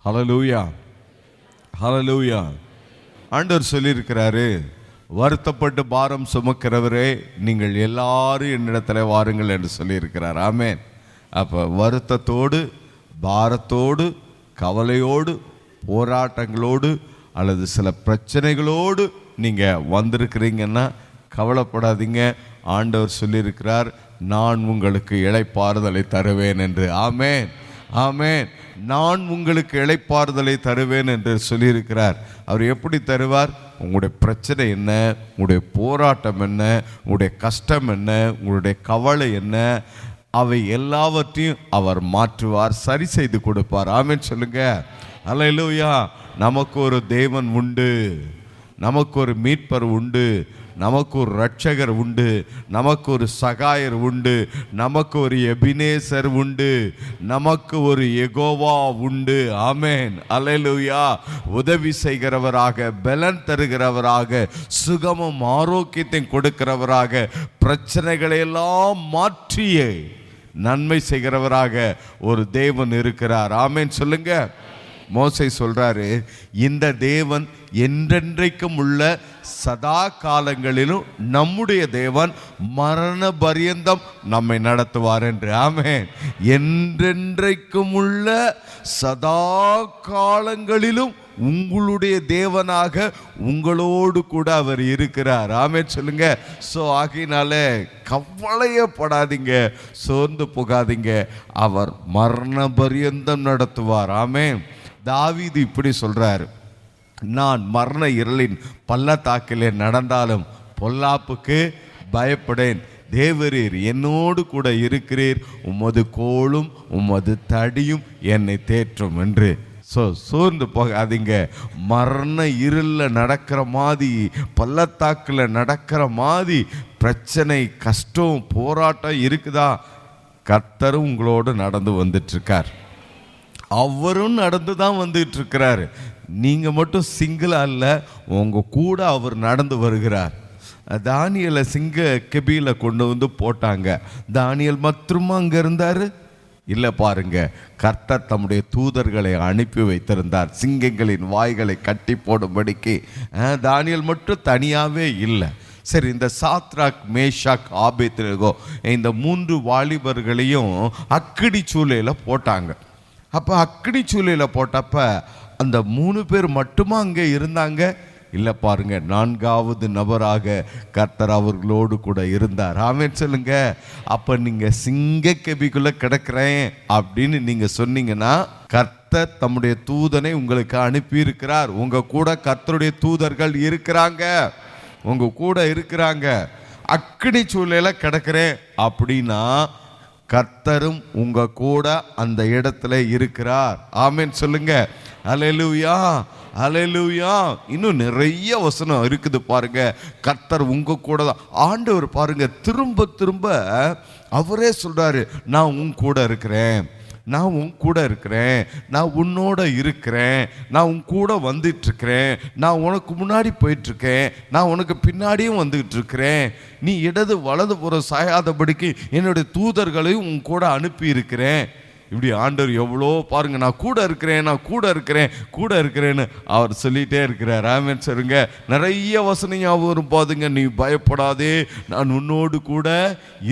ஹல்லேலூயா, ஹல்லேலூயா. ஆண்டவர் சொல்லியிருக்கிறாரு, வருத்தப்பட்டு பாரம் சுமக்கிறவரே நீங்கள் எல்லாரும் என்னிடத்தில் வாருங்கள் என்று சொல்லியிருக்கிறார். ஆமென். அப்போ வருத்தத்தோடு, பாரத்தோடு, கவலையோடு, போராட்டங்களோடு அல்லது சில பிரச்சனைகளோடு நீங்கள் வந்திருக்கிறீங்கன்னா கவலைப்படாதீங்க. ஆண்டவர் சொல்லியிருக்கிறார், நான் உங்களுக்கு இளைப்பாறுதலை தருவேன் என்று. ஆமென், ஆமென். நான் உங்களுக்கு இளைப்பாறுதலை தருவேன் என்று சொல்லியிருக்கிறார். அவர் எப்படி தருவார்? உங்களுடைய பிரச்சனை என்ன, உங்களுடைய போராட்டம் என்ன, உங்களுடைய கஷ்டம் என்ன, உங்களுடைய கவலை என்ன, அவை எல்லாவற்றையும் அவர் மாற்றுவார், சரி செய்து கொடுப்பார். ஆமென் சொல்லுங்க. அல்லேலூயா. நமக்கு ஒரு தேவன் உண்டு, நமக்கு ஒரு மீட்பர் உண்டு, நமக்கு ஒரு இரட்சகர் உண்டு, நமக்கு ஒரு சகாயர் உண்டு, நமக்கு ஒரு எபினேசர் உண்டு, நமக்கு ஒரு யெகோவா உண்டு. ஆமென், அல்லேலூயா. உதவி செய்கிறவராக, பலன் தருகிறவராக, சுகமும் ஆரோக்கியத்தையும் கொடுக்கிறவராக, பிரச்சனைகளை எல்லாம் மாற்றியே நன்மை செய்கிறவராக ஒரு தேவன் இருக்கிறார். ஆமென் சொல்லுங்க. மோசே சொல்றாரு, இந்த தேவன் என்றென்றைக்கும் உள்ள சதா காலங்களிலும் நம்முடைய தேவன் மரண பரியந்தம் நம்மை நடத்துவார் என்று. ஆமென். என்றென்றைக்கும் உள்ள சதா காலங்களிலும் உங்களுடைய தேவனாக உங்களோடு கூட அவர் இருக்கிறார். ஆமென் சொல்லுங்க. ஸோ ஆகையினால கவலையப்படாதீங்க, சோர்ந்து போகாதீங்க, அவர் மரண பரியந்தம் நடத்துவார். ஆமென். தாவீது இப்படி சொல்றாரு, நான் மரண இருளின் பள்ளத்தாக்கிலே நடந்தாலும் பொல்லாப்புக்கு பயப்படேன், தேவரீர் என்னோடு கூட இருக்கிறீர், உமது கோலும் உமது தடியும் என்னை தேற்றும் என்று. சோர்ந்து போகாதீங்க. மரண இருளில் நடக்கிற மாதிரி, பள்ளத்தாக்கில் நடக்கிற மாதிரி பிரச்சனை, கஷ்டம், போராட்டம் இருக்குதா? கர்த்தரும் உங்களோடு நடந்து வந்துட்டு இருக்கார். அவரும் நடந்து தான் வந்துட்டு இருக்கிறாரு. நீங்க மட்டும் சிங்கிளா இல்ல, உங்க கூட அவர் நடந்து வருகிறார். தானியலை சிங்க கெபியில கொண்டு வந்து போட்டாங்க. தானியல் மட்டுமா அங்க இருந்தாரு? இல்ல, பாருங்க, கர்த்தர் தம்முடைய தூதர்களை அனுப்பி வைத்திருந்தார் சிங்கங்களின் வாய்களை கட்டி போடும்படிக்கு. தானியல் மட்டும் தனியாவே இல்லை. சரி, இந்த சாத்ராக், மேஷாக், ஆபேத்நேகோ இந்த 3 வாலிபர்களையும் அக்கினி சூளையில போட்டாங்க. அப்போ அக்கினி சூளையில் போட்டப்ப அந்த 3 பேர் மட்டுமா அங்கே இருந்தாங்க? இல்லை, பாருங்க, 4வது நபராக கர்த்தர் அவர்களோடு கூட இருந்தார். ஆமென் சொல்லுங்க. அப்போ நீங்கள் சிங்க கெபிக்குள்ளே கிடக்கிறேன் அப்படின்னு நீங்கள் சொன்னீங்கன்னா, கர்த்தர் தம்முடைய தூதனை உங்களுக்கு அனுப்பி இருக்கிறார். உங்க கூட கர்த்தருடைய தூதர்கள் இருக்கிறாங்க, உங்க கூட இருக்கிறாங்க. அக்கினி சூளையில கிடக்கிறேன் அப்படின்னா கர்த்தரும் உங்க கூட அந்த இடத்துல இருக்கிறார். ஆமென் சொல்லுங்க. அல்லேலூயா, அல்லேலூயா. இன்னும் நிறைய வசனம் இருக்குது பாருங்க. கர்த்தர் உங்க கூட தான். ஆண்டவர் பாருங்க, திரும்ப திரும்ப அவரே சொல்றாரு, நான் உன் கூட இருக்கிறேன், நான் உன் கூட இருக்கிறேன், நான் உன்னோட இருக்கிறேன், நான் உன் கூட வந்துட்டு இருக்கிறேன், நான் உனக்கு முன்னாடி போயிட்டு இருக்கேன், நான் உனக்கு பின்னாடியும் வந்துட்டு இருக்கிறேன், நீ இடது வலது புறம் சாயாதபடிக்கு என்னுடைய தூதர்களையும் உன் கூட அனுப்பி இருக்கிறேன். இப்படி ஆண்டவர் எவ்வளோ பாருங்க, நான் கூட இருக்கிறேன், நான் கூட இருக்கிறேன், கூட இருக்கிறேன்னு அவர் சொல்லிகிட்டே இருக்கிறார். ஆமென் சொல்லுங்க. நிறைய வசனம் ஞாபகம் போதுங்க. நீ பயப்படாதே, நான் உன்னோடு கூட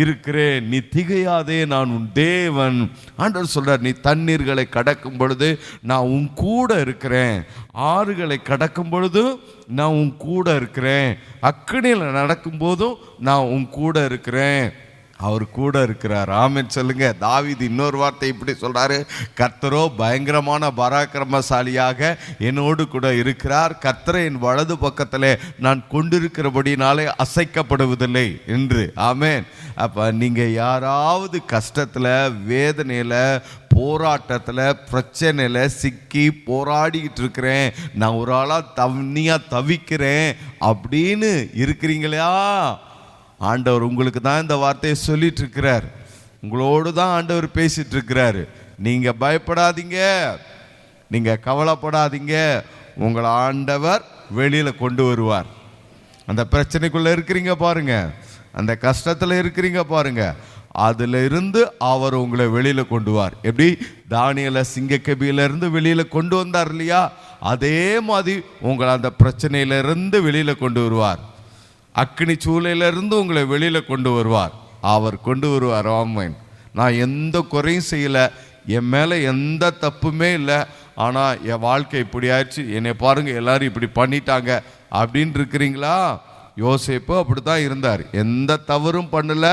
இருக்கிறேன், நீ திகையாதே, நான் உன் தேவன். ஆண்டவர் சொல்றார், நீ தண்ணீர்களை கடக்கும் பொழுது நான் உன் கூட இருக்கிறேன், ஆறுகளை கடக்கும் பொழுதும் நான் உன் கூட இருக்கிறேன், அக்கினியில் நடக்கும் போதும் நான் உன் கூட இருக்கிறேன். அவர் கூட இருக்கிறார். ஆமென் சொல்லுங்க. தாவீது இன்னொரு வார்த்தை இப்படி சொல்றாரு, கர்த்தரோ பயங்கரமான பராக்கிரமசாலியாக என்னோடு கூட இருக்கிறார், கர்த்தரை என் வலது பக்கத்திலே நான் கொண்டிருக்கிறபடினாலே அசைக்கப்படுவதில்லை என்று. ஆமென். அப்ப நீங்க யாராவது கஷ்டத்துல, வேதனையில, போராட்டத்தில், பிரச்சனையில் சிக்கி போராடிக்கிட்டு இருக்கிறேன், நான் ஒரு ஆளாக தனியாக தவிக்கிறேன் அப்படின்னு இருக்கிறீங்களா? ஆண்டவர் உங்களுக்கு தான் இந்த வார்த்தையை சொல்லிட்டு இருக்கிறார். உங்களோடு தான் ஆண்டவர் பேசிட்டு இருக்கிறாரு. நீங்க பயப்படாதீங்க, நீங்க கவலைப்படாதீங்க, உங்களை ஆண்டவர் வெளியில கொண்டு வருவார். அந்த பிரச்சனைக்குள்ள இருக்கிறீங்க பாருங்க, அந்த கஷ்டத்தில் இருக்கிறீங்க பாருங்க, அதுல இருந்து அவர் உங்களை வெளியில கொண்டு வார். எப்படி தானியேலை சிங்கக்கபியில இருந்து வெளியில கொண்டு வந்தார் இல்லையா, அதே மாதிரி உங்களை அந்த பிரச்சனையில இருந்து வெளியில கொண்டு வருவார். அக்னி சூளையில இருந்து உங்களை வெளியில கொண்டு வருவார். அவர் கொண்டு வருவார். ஆமென். நான் எந்த குறையும் செய்யலை, என் மேலே எந்த தப்புமே இல்லை, ஆனால் என் வாழ்க்கை இப்படி ஆயிடுச்சு, என்னை பாருங்க எல்லாரும் இப்படி பண்ணிட்டாங்க அப்படின்னு இருக்கிறீங்களா? யோசேப்பு அப்படி தான் இருந்தார். எந்த தவறும் பண்ணல,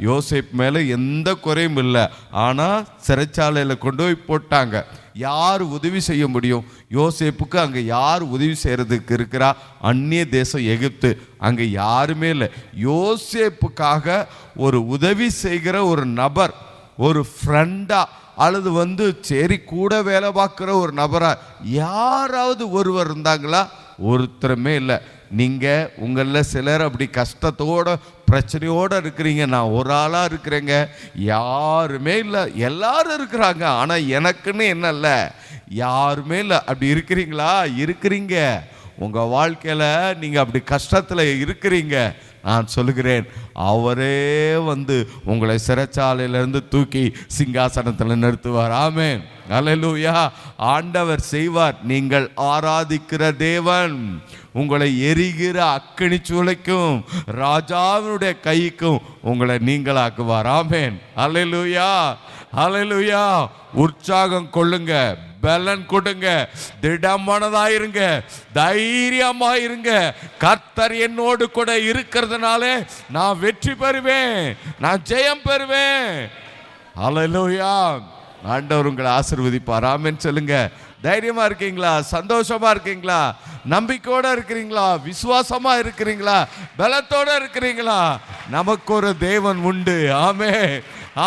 யோசேப்பு மேலே எந்த குறையும் இல்லை. ஆனால் சிறைச்சாலையில் கொண்டு போய் போட்டாங்க. யார் உதவி செய்ய முடியும்? யோசேப்புக்கு அங்கே யார் உதவி செய்கிறதுக்கு இருக்கிறா? அந்நிய தேசம் எகிப்து, அங்கே யாருமே இல்லை. யோசேப்புக்காக ஒரு உதவி செய்கிற ஒரு நபர், ஒரு ஃப்ரெண்டா அல்லது சரி கூட வேலை பார்க்குற ஒரு நபரா யாராவது ஒருவர் இருந்தாங்களா? ஒருத்தருமே இல்லை. நீங்கள் உங்களில் சிலர் அப்படி கஷ்டத்தோட பிரச்சனையோடு இருக்கிறீங்க, நான் ஒரு ஆளாக இருக்கிறேங்க. யாருமே இல்லை, எல்லாரும் இருக்கிறாங்க, ஆனால் எனக்குன்னு என்ன இல்லை, யாருமே இல்லை. அப்படி இருக்கிறீங்களா? இருக்கிறீங்க. உங்கள் வாழ்க்கையில் நீங்கள் அப்படி கஷ்டத்தில் இருக்கிறீங்க. நான் சொல்லுகிறேன், அவரே உங்களை சிறைச்சாலையிலிருந்து தூக்கி சிங்காசனத்தில் நிறுத்துவார். ஆமென். அல்லேலூயா. ஆண்டவர் செய்வார். நீங்கள் ஆராதிக்கிற தேவன் உங்களை எரிகிற அக்கினி சூளைக்கும் ராஜாவினுடைய கைக்கும் உங்களை நீங்களாக்குவார். ஆமென். அல்லேலூயா. அல்லேலூயா. உற்சாகம் கொள்ளுங்க, பலன் கொடுங்க, திடமானதாயிருங்க, தைரியமாயிருங்க. கர்த்தர் என்னோடு கூட இருக்கிறதுனால நான் வெற்றி பெறுவேன், நான் ஜெயம் பெறுவேன். அல்லேலூயா. ஆண்டவர் உங்களை ஆசீர்வதிப்பார். ஆமென் சொல்லுங்க. தைரியமா இருக்கீங்களா? சந்தோஷமா இருக்கீங்களா? நம்பிக்கையோட இருக்கிறீங்களா? விசுவாசமா இருக்கிறீங்களா? பலத்தோட இருக்கிறீங்களா? நமக்கு ஒரு தேவன் உண்டு. ஆமென்.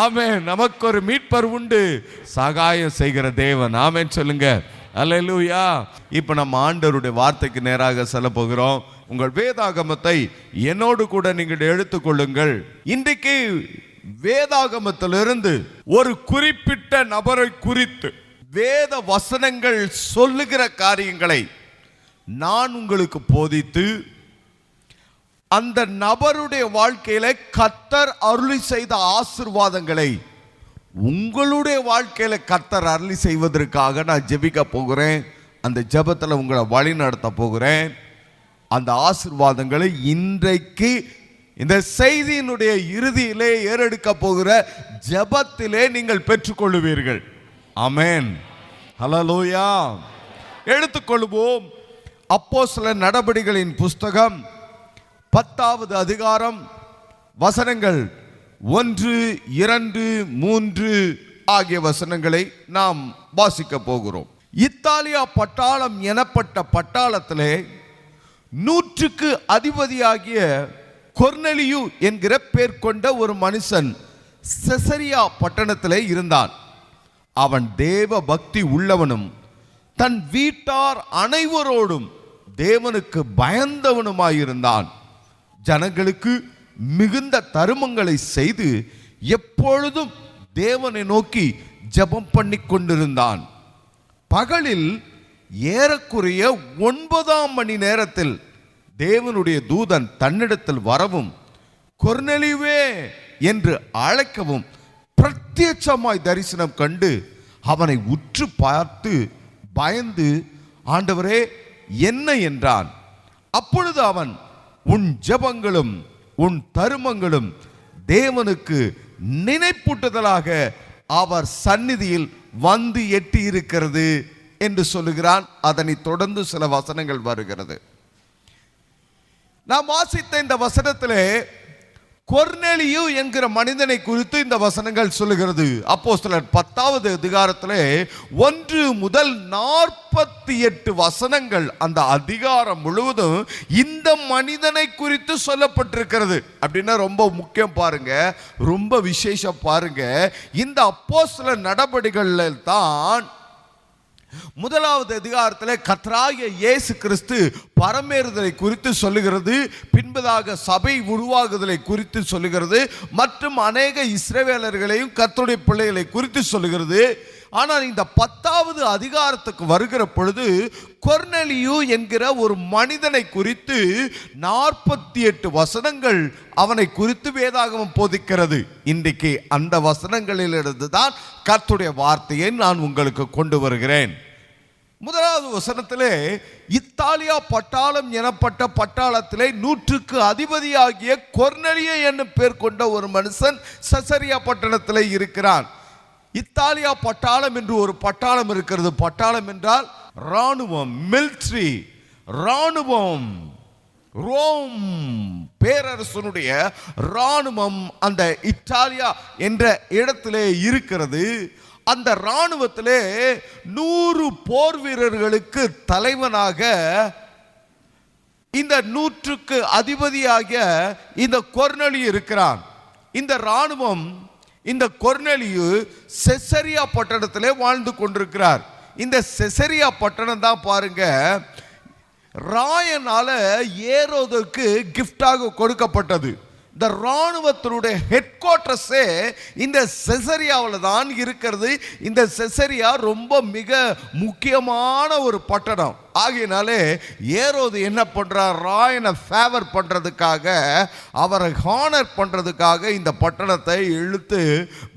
ஆமென். நமக்கு ஒரு மீட்பர் உண்டு, சகாயம் செய்கிற தேவன். ஆமென் சொல்லுங்க. அல்லேலூயா. இப்போ நம்ம ஆண்டவருடைய வார்த்தைக்கு நேராக செல்ல போகிறோம். உங்கள் வேதாகமத்தை என்னோடு கூட நீங்கள் எடுத்துக்கொள்ளுங்கள். இன்றைக்கு வேதாகமத்திலிருந்து ஒரு குறிப்பிட்ட நபரை குறித்து வேத வசனங்கள் சொல்லுகிற காரியங்களை நான் உங்களுக்கு போதித்து, அந்த நபருடைய வாழ்க்கையில கர்த்தர் அருளி செய்த ஆசீர்வாதங்களை உங்களுடைய வாழ்க்கையில கர்த்தர் அருளி செய்வதற்காக நான் ஜெபிக்க போகிறேன். அந்த ஜெபத்தில் உங்களை வழி நடத்த போகிறேன். அந்த ஆசீர்வாதங்களை இன்றைக்கு இந்த செய்தியினுடைய இறுதியிலே ஏறெடுக்க போகிற ஜெபத்திலே நீங்கள் பெற்றுக்கொள்ளுவீர்கள். ஆமென். ஹல்லேலூயா. எடுத்துக்கொள்வோம். அப்போஸ்தலர் நடபடிகளின் புஸ்தகம் 10வது அதிகாரம் வசனங்கள் 1, 2, 3 ஆகிய வசனங்களை நாம் வாசிக்க போகிறோம். இத்தாலியா பட்டாளம் எனப்பட்ட பட்டாளத்திலே 100க்கு அதிபதியாகிய கொர்நேலியு என்கிற பேர் கொண்ட ஒரு மனுஷன் செசரியா பட்டணத்திலே இருந்தான். அவன் தேவ பக்தி உள்ளவனும் தன் வீட்டார் அனைவரோடும் தேவனுக்கு பயந்தவனுமாயிருந்தான். ஜனங்களுக்கு மிகுந்த தருமங்களை செய்து எப்பொழுதும் தேவனை நோக்கி ஜெபம் பண்ணி கொண்டிருந்தான். பகலில் ஏறக்குறைய 9ஆம் மணி நேரத்தில் தேவனுடைய தூதன் தன்னிடத்தில் வரவும் கொர்நேலியுவே என்று அழைக்கவும் பிரத்யட்சமாய் தரிசனம் கண்டு அவனை உற்று பார்த்து பயந்து, ஆண்டவரே என்ன என்றான். அப்பொழுது அவன், உன் ஜெபங்களும் உன் தருமங்களும் தேவனுக்கு நினைப்பூட்டுதலாக அவர் சந்நிதியில் வந்து எட்டி இருக்கிறது என்று சொல்லுகிறான். அதனை தொடர்ந்து சில வசனங்கள் வருகிறது. நாம் வாசித்த இந்த வசனத்திலே கொர்நேலியு என்கிற மனிதனை குறித்து இந்த வசனங்கள் சொல்லுகிறது. அப்போஸ்தலர் 10வது அதிகாரத்திலே 1 முதல் 48 வசனங்கள், அந்த அதிகாரம் முழுவதும் இந்த மனிதனை குறித்து சொல்லப்பட்டிருக்கிறது. அப்படின்னா ரொம்ப முக்கியம் பாருங்க, ரொம்ப விசேஷம் பாருங்க. இந்த அப்போஸ்தலர் நடபடிகளில் தான் 1வது அதிகாரத்தில் கர்த்தராகிய இயேசு கிறிஸ்து பரமேறுதலை குறித்து சொல்லுகிறது. பின்பதாக சபை உருவாகுதலை குறித்து சொல்லுகிறது. மற்றும் அநேக இஸ்ரவேலர்களையும் கர்த்தருடைய பிள்ளைகளை குறித்து சொல்லுகிறது. ஆனால் இந்த 10வது அதிகாரத்துக்கு வருகிற பொழுது கொர்நேலியு என்கிற ஒரு மனிதனை குறித்து 48 வசனங்கள் அவனை குறித்து வேதாகமம் போதிக்கிறது. இன்றைக்கு அந்த வசனங்களிலிருந்து தான் கர்த்தருடைய வார்த்தையை நான் உங்களுக்கு கொண்டு வருகிறேன். முதலாவது வசனத்திலே, இத்தாலியா பட்டாளம் எனப்பட்ட பட்டாளத்திலே 100க்கு அதிபதியாகிய கொர்நேலியு என்னும் பேர் கொண்ட ஒரு மனுஷன் செசரியா பட்டணத்திலே இருக்கிறான். இத்தாலியா பட்டாளம் என்று ஒரு பட்டாளம் இருக்கிறது. பட்டாளம் என்றால் இராணுவம், மிலிட்டரி, இராணுவம். ரோம் பேரரசனுடைய இராணுவம் அந்த இத்தாலியா என்ற இடத்திலே இருக்கிறது. அந்த இராணுவத்திலே 100 போர் வீரர்களுக்கு தலைவனாக இந்த 100க்கு அதிபதியாகிய இந்த கொர்நேலியு இருக்கிறான். இந்த இராணுவம், இந்த கொர்நேலியு செசரியா பட்டணத்திலே வாழ்ந்து கொண்டிருக்கிறார். இந்த செசரியா பட்டணம் தான் பாருங்க, ராயனால ஏரோதுக்கு கிஃப்டாக கொடுக்கப்பட்டது. இந்த இராணுவத்தினுடைய ஹெட் குவார்ட்டர்ஸே இந்த செசரியாவில் தான் இருக்கிறது. இந்த செசரியா ரொம்ப மிக முக்கியமான ஒரு பட்டணம். ஆகையினாலே ஏரோது என்ன பண்றார், ராயனை ஃபேவர் பண்றதுக்காக, அவரை ஹானர் பண்றதுக்காக இந்த பட்டணத்தை இழுத்து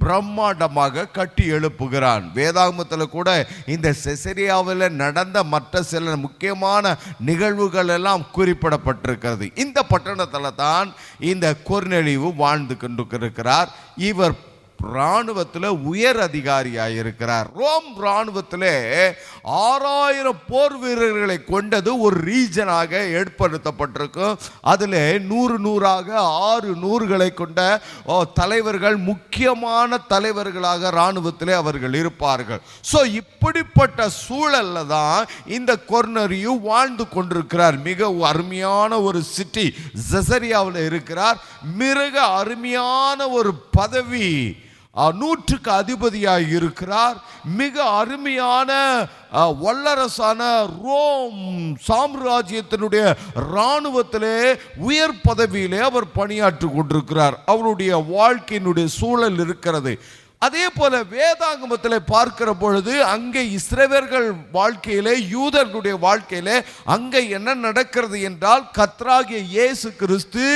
பிரம்மாண்டமாக கட்டி எழுப்புகிறான். வேதாகமத்தில் கூட இந்த செசரியாவில் நடந்த மற்ற சில முக்கியமான நிகழ்வுகள் எல்லாம் குறிப்பிடப்பட்டிருக்கிறது. இந்த பட்டணத்தில் தான் இந்த கொர்நேலியு வாழ்ந்து கொண்டிருக்கிறார். இவர் இராணுவத்தில் உயர் அதிகாரியாக இருக்கிறார். ரோம் இராணுவத்தில் 6000 போர் வீரர்களை கொண்டது ஒரு ரீஜனாக ஏற்படுத்தப்பட்டிருக்கும். அதில் 100 600 கொண்ட தலைவர்கள், முக்கியமான தலைவர்களாக இராணுவத்தில் அவர்கள் இருப்பார்கள். ஸோ இப்படிப்பட்ட சூழல்ல தான் இந்த கொர்நேலியு வாழ்ந்து கொண்டிருக்கிறார். மிக அருமையான ஒரு சிட்டி செசரியாவில் இருக்கிறார். மிக அருமையான ஒரு பதவி, 100க்கு அதிபதியாக இருக்கிறார். மிக அருமையான வல்லரசான ரோம் சாம்ராஜ்யத்தினுடைய இராணுவத்திலே உயர் பதவியிலே அவர் பணியாற்றி கொண்டிருக்கிறார். அவருடைய வாழ்க்கையினுடைய சூழல் இருக்கிறது. அதே போல வேதாகமத்தில் பார்க்கிற பொழுது அங்கே இஸ்ரவேலர்கள் வாழ்க்கையிலே, யூதர்களுடைய வாழ்க்கையிலே அங்கே என்ன நடக்கிறது என்றால், கர்த்தராகிய இயேசு கிறிஸ்து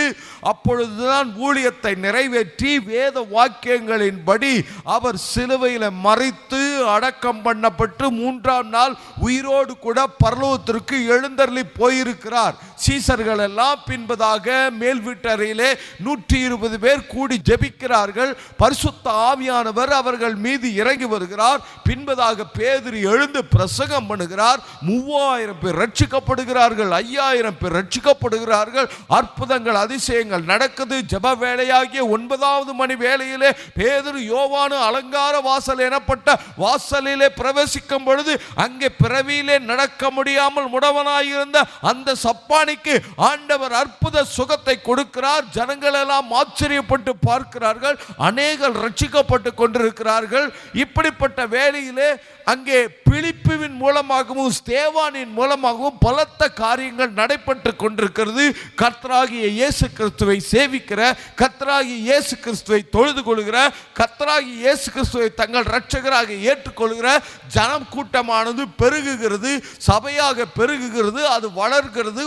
அப்பொழுதுதான் ஊழியத்தை நிறைவேற்றி வேத வாக்கியங்களின்படி அவர் சிலுவையில் மரித்து அடக்கம் பண்ணப்பட்டு 3ஆம் நாள் உயிரோடு கூட பரலோகத்திற்கு எழுந்தருளி போயிருக்கிறார். சீசர்கள் எல்லாம் பின்பதாக மேல் வீட்டறையிலே 120 பேர் கூடி ஜெபிக்கிறார்கள். பரிசுத்த ஆவியானவர் அவர்கள் மீது இறங்கி வருகிறார். பின்பதாக பேதுரு எழுந்து பிரசங்கம் பண்ணுகிறார். 3000 பேர் ரட்சிக்கப்படுகிறார்கள். 5000 பேர் ரட்சிக்கப்படுகிறார்கள். அற்புதங்கள், அதிசயங்கள் நடக்குது. ஜெப வேளையாகிய 9வது மணி வேளையிலே பேதுரு யோவானு அலங்கார வாசல் எனப்பட்ட வாசலிலே பிரவேசிக்கும் பொழுது அங்கே பிறவியிலே நடக்க முடியாமல் முடவனாயிருந்த அந்த சப்பானிக்கு ஆண்டவர் அற்புத சுகத்தை கொடுக்கிறார். ஜனங்கள் எல்லாம் ஆச்சரியப்பட்டு பார்க்கிறார்கள். அநேகர் ரட்சிக்கப்பட்டு கொண்டிருக்கிறார்கள். இப்படிப்பட்ட வேளையிலே அங்கே பிலிப்புவின் மூலமாகவும் ஸ்தேவானின் மூலமாகவும் பலத்த காரியங்கள் நடைபெற்று கொண்டிருக்கிறது. கர்த்தராகிய இயேசு கிறிஸ்துவை சேவிக்கிற, கர்த்தராகிய இயேசு கிறிஸ்துவை தொழுது கொள்கிற, கர்த்தராகிய இயேசு கிறிஸ்துவை தங்கள் இரட்சகராக ஏற்றுக்கொள்கிற ஜனம் கூட்டமானது பெருகுகிறது, சபையாக பெருகுகிறது, அது வளர்கிறது.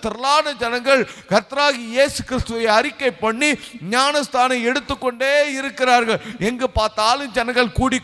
திரளான ஜனங்கள் கர்த்தராகிய இயேசு கிறிஸ்துவை அறிக்கை பண்ணி ஞானஸ்தானம் எடுத்துக்கொண்டே இருக்கிறார்கள். எங்கு பார்த்தாலும் ஜனங்கள் கூடி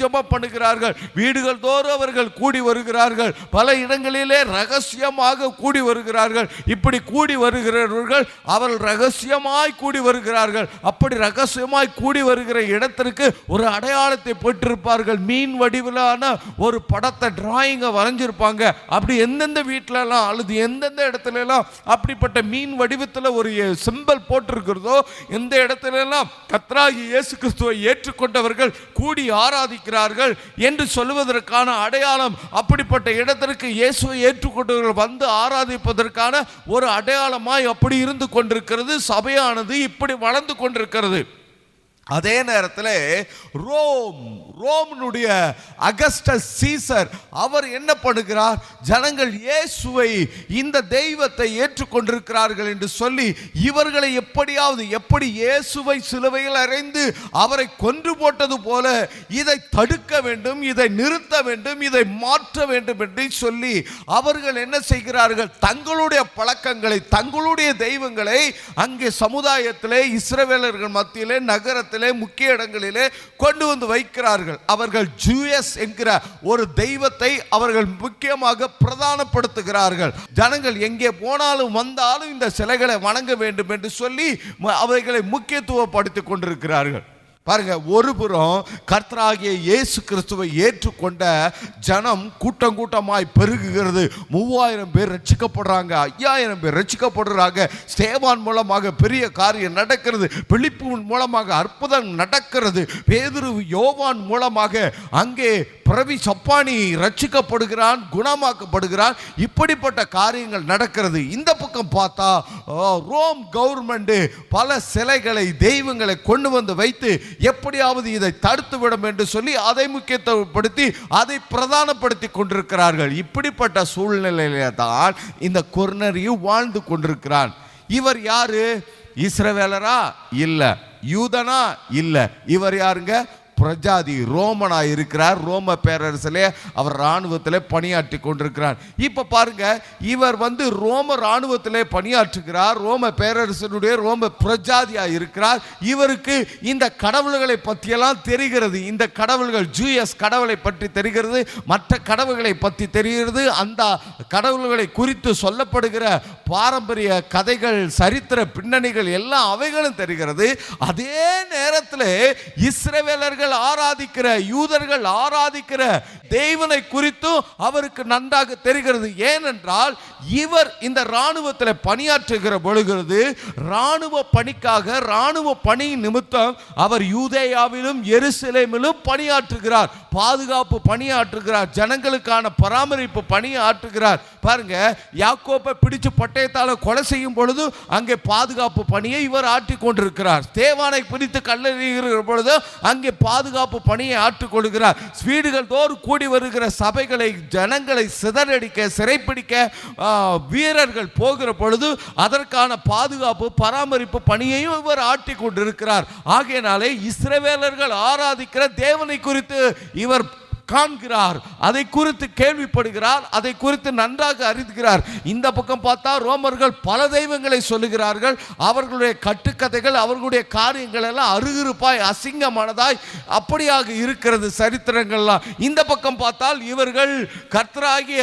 ஜெபம் பண்ணுகிறார்கள். வீடுகள் தோறும் அவர்கள் கூடி வருகிறார்கள். பல இடங்களிலே ரகசியமாக கூடி வருகிறார்கள். இப்படி கூடி வருகிறவர்கள் அவர்கள் ரகசியமாய் கூடி வருகிறார்கள். அப்படி ரகசியமாய் கூடி வருகிற இடத்திற்கு ஒரு அடையாளத்தை போட்டிருப்பார்கள். மீன் வடிவிலான ஒரு படத்தை டிராயிங்க வரைஞ்சிருப்பாங்க. அப்படி எந்தெந்த வீட்டிலலாம் அல்லது எந்தெந்த இடத்துல எல்லாம் அப்படிப்பட்ட மீன் வடிவத்தில் ஒரு சிம்பல் போட்டிருக்கிறதோ, எந்த இடத்துல எல்லாம் கர்த்தராகிய இயேசு கிறிஸ்துவை ஏற்றுக்கொண்டவர்கள் கூடி ஆராதிக்கிறார்கள் என்று சொல்லுவதற்கான அடையாளம். அப்படிப்பட்ட இடத்திற்கு இயேசுவை ஏற்றுக்கொண்டவர்கள் வந்து ஆராதிப்பதற்கான ஒரு அடையாளமாய் அப்படி இருந்து கொண்டிருக்கிறது. சபையானது இப்படி வளர்ந்து கொண்டிருக்கிறது. அதே நேரத்தில் ரோமனுடைய அகஸ்டஸ் சீசர் அவர் என்ன பண்ணுகிறார், ஜனங்கள் இயேசுவை இந்த தெய்வத்தை ஏற்றுக்கொண்டிருக்கிறார்கள் என்று சொல்லி இவர்களை எப்படி இயேசுவை சிலுவையில் அறைந்து அவரை கொன்று போட்டது போல இதை தடுக்க வேண்டும், இதை நிறுத்த வேண்டும், இதை மாற்ற வேண்டும் என்று சொல்லி அவர்கள் என்ன செய்கிறார்கள், தங்களுடைய பழக்கங்களை தங்களுடைய தெய்வங்களை அங்கே சமுதாயத்திலே இஸ்ரவேலர்கள் மத்தியிலே நகரத்திலே முக்கிய இடங்களிலே கொண்டு வந்து வைக்கிறார்கள். அவர்கள் ஜூயஸ் என்கிற ஒரு தெய்வத்தை அவர்கள் முக்கியமாக பிரதானப்படுத்துகிறார்கள். ஜனங்கள் எங்கே போனாலும் வந்தாலும் இந்த சிலைகளை வணங்க வேண்டும் என்று சொல்லி அவைகளை முக்கியத்துவப்படுத்திக் கொண்டிருக்கிறார்கள். பாருங்க, ஒரு புறம் கர்த்தராகிய இயேசு கிறிஸ்துவை ஏற்றுக்கொண்ட ஜனம் கூட்டம் கூட்டமாய் பெருகுகிறது. 3000 பேர் ரட்சிக்கப்படுறாங்க, 5000 பேர் ரட்சிக்கப்படுறாங்க. ஸ்தேவான் மூலமாக பெரிய காரியம் நடக்கிறது, பிலிப்பு மூலமாக அற்புதம் நடக்கிறது, பேதுரு யோவான் மூலமாக அங்கே பிரவி சப்பானி ரட்சிக்கப்படுகிறான், குணமாக்கப்படுகிறான். இப்படிப்பட்ட காரியங்கள் நடக்கிறது. இந்த பக்கம் பார்த்தா ரோம் கவர்மெண்ட் பல சிலைகளை தெய்வங்களை கொண்டு வந்து வைத்து எப்படியாவது இதை தடுத்து விடும் என்று சொல்லி அதை முக்கியத்துவப்படுத்தி அதை பிரதானப்படுத்தி கொண்டிருக்கிறார்கள். இப்படிப்பட்ட சூழ்நிலையில தான் இந்த கொர்நேலியு வாழ்ந்து கொண்டிருக்கிறான். இவர் யாரு? இஸ்ரவேலரா? இல்ல. யூதனா? இல்ல. இவர் யாருங்க? பிரஜாதி, ரோமனா இருக்கிறார். ரோம பேரரசிலே அவர் இராணுவத்திலே பணியாற்றி கொண்டிருக்கிறார். இப்ப பாருங்க, இவர் ரோம இராணுவத்திலே பணியாற்றுகிறார், ரோம பேரரசனுடைய ரோம பிரஜாதியா இருக்கிறார். இவருக்கு இந்த கடவுள்களை பற்றியெல்லாம் தெரிகிறது. இந்த கடவுள்கள் ஜூயஸ் கடவுளை பற்றி தெரிகிறது, மற்ற கடவுள்களை பற்றி தெரிகிறது. அந்த கடவுள்களை குறித்து சொல்லப்படுகிற பாரம்பரிய கதைகள், சரித்திர பின்னணிகள் எல்லாம் அவைகளும் தெரிகிறது. அதே நேரத்தில் இஸ்ரவேலர்கள் ஆராதிக்கிற, யூதர்கள் ஆராதிக்கிற தேவனை குறித்து அவருக்கு நன்றாக தெரிகிறது. ஏனென்றால் இவர் இந்த இராணுவத்தில் பணியாற்றுகிற பொழுது இராணுவ பணிக்காக, இராணுவ பணி நிமித்தம் அவர் யூதேயாவிலும் எருசலேமிலும் பணியாற்றுகிறார், பாதுகாப்பு பணியாற்றுகிறார், ஜனங்களுக்கான பராமரிப்பு பணியாற்றுகிறார். பாருங்க, யாக்கோபை பிடிச்சு பட்டயத்தால் கொலை செய்யும் பொழுது அங்கே பாதுகாப்பு பணியை இவர் ஆற்றிக் கொண்டிருக்கிறார். ஸ்தேவானை பிடித்து கல்லெறிகிற பொழுது அங்கே பாதுகாப்பு பணியை ஆற்றிக்கொள்கிறார். வீடுகள் தோறும் கூடி வருகிற சபைகளை, ஜனங்களை சிதறடிக்க, சிறைப்பிடிக்க வீரர்கள் போகிற பொழுது அதற்கான பாதுகாப்பு பராமரிப்பு பணியையும் இவர் ஆற்றிக் கொண்டிருக்கிறார். ஆகையினாலே இஸ்ரவேலர்கள் ஆராதிக்கிற தேவனை குறித்து இவர் காண்கிறார், அதை குறித்து கேள்விப்படுகிறார், அதை குறித்து நன்றாக அறிகிறார். இந்த பக்கம் பார்த்தா ரோமர்கள் பல தெய்வங்களை சொல்லுகிறார்கள். அவர்களுடைய கட்டுக்கதைகள், அவர்களுடைய காரியங்கள் எல்லாம் அருகிருப்பாய் அசிங்கமானதாய் அப்படியாக இருக்கிறது சரித்திரங்கள்லாம். இந்த பக்கம் பார்த்தால் இவர்கள் கர்த்தராகிய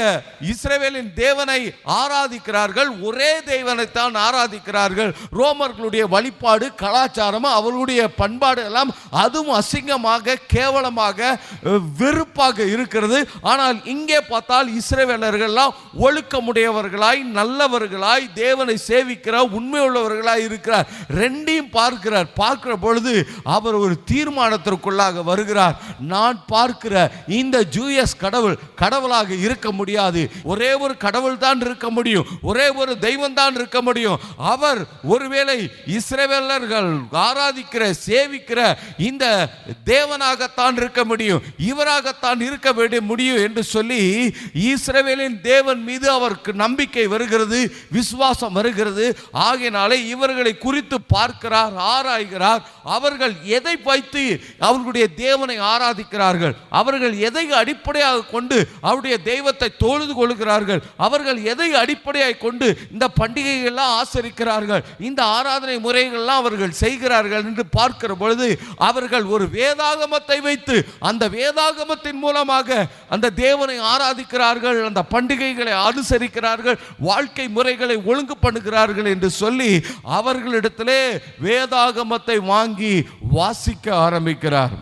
இஸ்ரவேலின் தேவனை ஆராதிக்கிறார்கள், ஒரே தேவனைத்தான் ஆராதிக்கிறார்கள். ரோமர்களுடைய வழிபாடு, கலாச்சாரம், அவர்களுடைய பண்பாடு எல்லாம் அதுவும் அசிங்கமாக, கேவலமாக, வெறுப்பாக இருக்கிறது. ஆனால் இங்கே பார்த்தால் இஸ்ரவேலர்கள்லாம் ஒழுக்கமுடையவர்களாய், நல்லவர்களாய், தேவனை சேவிக்கிற உண்மையுள்ளவர்களாய் இருக்கிறார். ரெண்டையும் பார்க்கிறார். பார்க்கிற பொழுது அவர் ஒரு தீர்மானத்திற்குள்ளாக வருகிறார். நான் பார்க்கிற இந்த ஜூயஸ் கடவுள் கடவுளாக இருக்க முடியாது. ஒரே ஒரு கடவுள் தான் இருக்க முடியும், ஒரே ஒரு தெய்வம் தான் இருக்க முடியும். அவர் ஒருவேளை இஸ்ரவேலர்கள் ஆராதிக்கிற, சேவிக்கிற இந்த தேவனாகத்தான் இருக்க முடியும், இவராக தான் இருக்க முடியும் என்று சொல்லி இஸ்ரவேலின் தேவன் மீது அவருக்கு நம்பிக்கை வருகிறது, விசுவாசம் வருகிறது. ஆகையினாலே இவர்களை குறித்து பார்க்கிறார், ஆராய்கிறார். அவர்கள் எதை வைத்து அவர்களுடைய தேவனை ஆராதிக்கிறார்கள், அவர்கள் எதை அடிப்படையாக கொண்டு அவருடைய தெய்வத்தை தொழுது கொள்கிறார்கள், அவர்கள் எதை அடிப்படையாக கொண்டு இந்த பண்டிகைகள்லாம் ஆசரிக்கிறார்கள், இந்த ஆராதனை முறைகள்லாம் அவர்கள் செய்கிறார்கள் என்று பார்க்கிற பொழுது அவர்கள் ஒரு வேதாகமத்தை வைத்து அந்த வேதாகமத்தின் மூலமாக அந்த தேவனை ஆராதிக்கிறார்கள், அந்த பண்டிகைகளை அனுசரிக்கிறார்கள், வாழ்க்கை முறைகளை ஒழுங்கு பண்ணுகிறார்கள் என்று சொல்லி அவர்களிடத்திலே வேதாகமத்தை வாங்கி வாசிக்க ஆரம்பிக்கிறார்.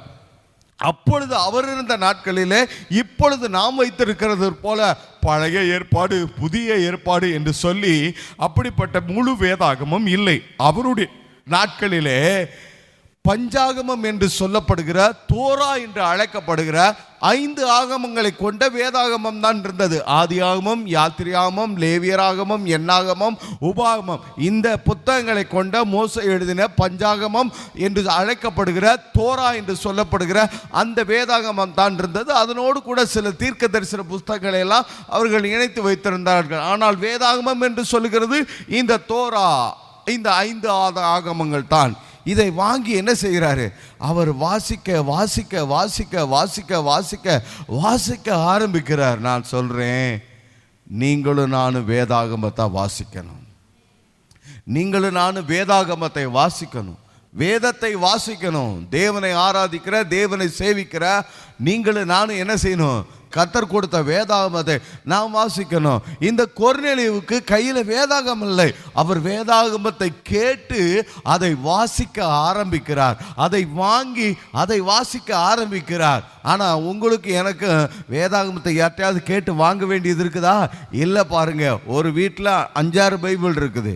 அப்பொழுது அவர் இருந்த நாட்களிலே இப்பொழுது நாம் வைத்திருக்கிறது போல பழைய ஏற்பாடு, புதிய ஏற்பாடு என்று சொல்லி அப்படிப்பட்ட முழு வேதாகமும் இல்லை. அவருடைய நாட்களிலே பஞ்சாகமம் என்று சொல்லப்படுகிற தோரா என்று அழைக்கப்படுகிற 5 ஆகமங்களை கொண்ட வேதாகமம் தான் இருந்தது. ஆதியாகமம், யாத்திரையாகமம், லேவியராகமம், எண்ணாகமம், உபாகமம். இந்த புத்தகங்களை கொண்ட மோசே எழுதின பஞ்சாகமம் என்று அழைக்கப்படுகிற தோரா என்று சொல்லப்படுகிற அந்த வேதாகமம் தான் இருந்தது. அதனோடு கூட சில தீர்க்க தரிசன புத்தகங்களை எல்லாம் அவர்கள் இணைத்து வைத்திருந்தார்கள். ஆனால் வேதாகமம் என்று சொல்லுகிறது இந்த தோரா, இந்த 5 ஆகமங்கள் தான். இதை வாங்கி என்ன செய்கிறாரு? அவர் வாசிக்க வாசிக்க வாசிக்க வாசிக்க வாசிக்க வாசிக்க ஆரம்பிக்கிறார். நான் சொல்றேன், நீங்களும் நானும் வேதாகமத்தை வாசிக்கணும். நீங்களும் நானும் வேதாகமத்தை வாசிக்கணும், வேதத்தை வாசிக்கணும். தேவனை ஆராதிக்கிற, தேவனை சேவிக்கிற நீங்களும் நானும் என்ன செய்யணும்? கர்த்தர் கொடுத்த வேதாகமத்தை நாம் வாசிக்கணும். இந்த கொர்நேலியுவுக்கு கையில் வேதாகமம் இல்லை. அவர் வேதாகமத்தை கேட்டு அதை வாசிக்க ஆரம்பிக்கிறார். அதை வாங்கி அதை வாசிக்க ஆரம்பிக்கிறார். ஆனால் உங்களுக்கு எனக்கு வேதாகமத்தை யார்ட்டையாவது கேட்டு வாங்க வேண்டியது இருக்குதா? இல்லை. பாருங்க, ஒரு வீட்டில் 5-6 பைபிள் இருக்குது.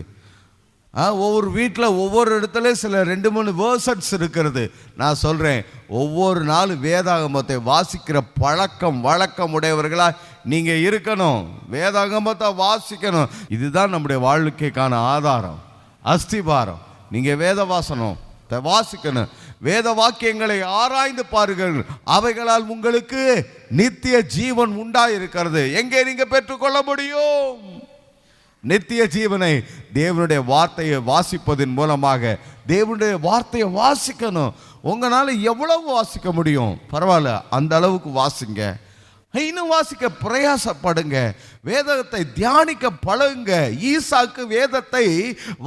ஒவ்வொரு வீட்டில் ஒவ்வொரு இடத்துல சில 2-3 வேர்சன்ஸ் இருக்கிறது. நான் சொல்கிறேன், ஒவ்வொரு நாளும் வேதாகமத்தை வாசிக்கிற பழக்கம் வழக்கம் உடையவர்களாக நீங்கள் இருக்கணும். வேதாகமத்தை வாசிக்கணும். இதுதான் நம்முடைய வாழ்க்கைக்கான ஆதாரம், அஸ்திபாரம். நீங்கள் வேத வாசிக்கணும். வேத வாக்கியங்களை ஆராய்ந்து பாருங்கள், அவைகளால் உங்களுக்கு நித்திய ஜீவன் உண்டாயிருக்கிறது. எங்கே நீங்கள் பெற்றுக்கொள்ள முடியும்? நித்திய ஜீவனை தேவனுடைய வார்த்தையை வாசிப்பதன் மூலமாக. தேவனுடைய வார்த்தையை வாசிக்கணும். உங்களால் எவ்வளவு வாசிக்க முடியும் பரவாயில்ல, அந்த அளவுக்கு வாசிங்க. இன்னும் வாசிக்க பிரயாசப்படுங்க. வேதத்தை தியானிக்க பழகுங்க. ஈசாக்கு வேதத்தை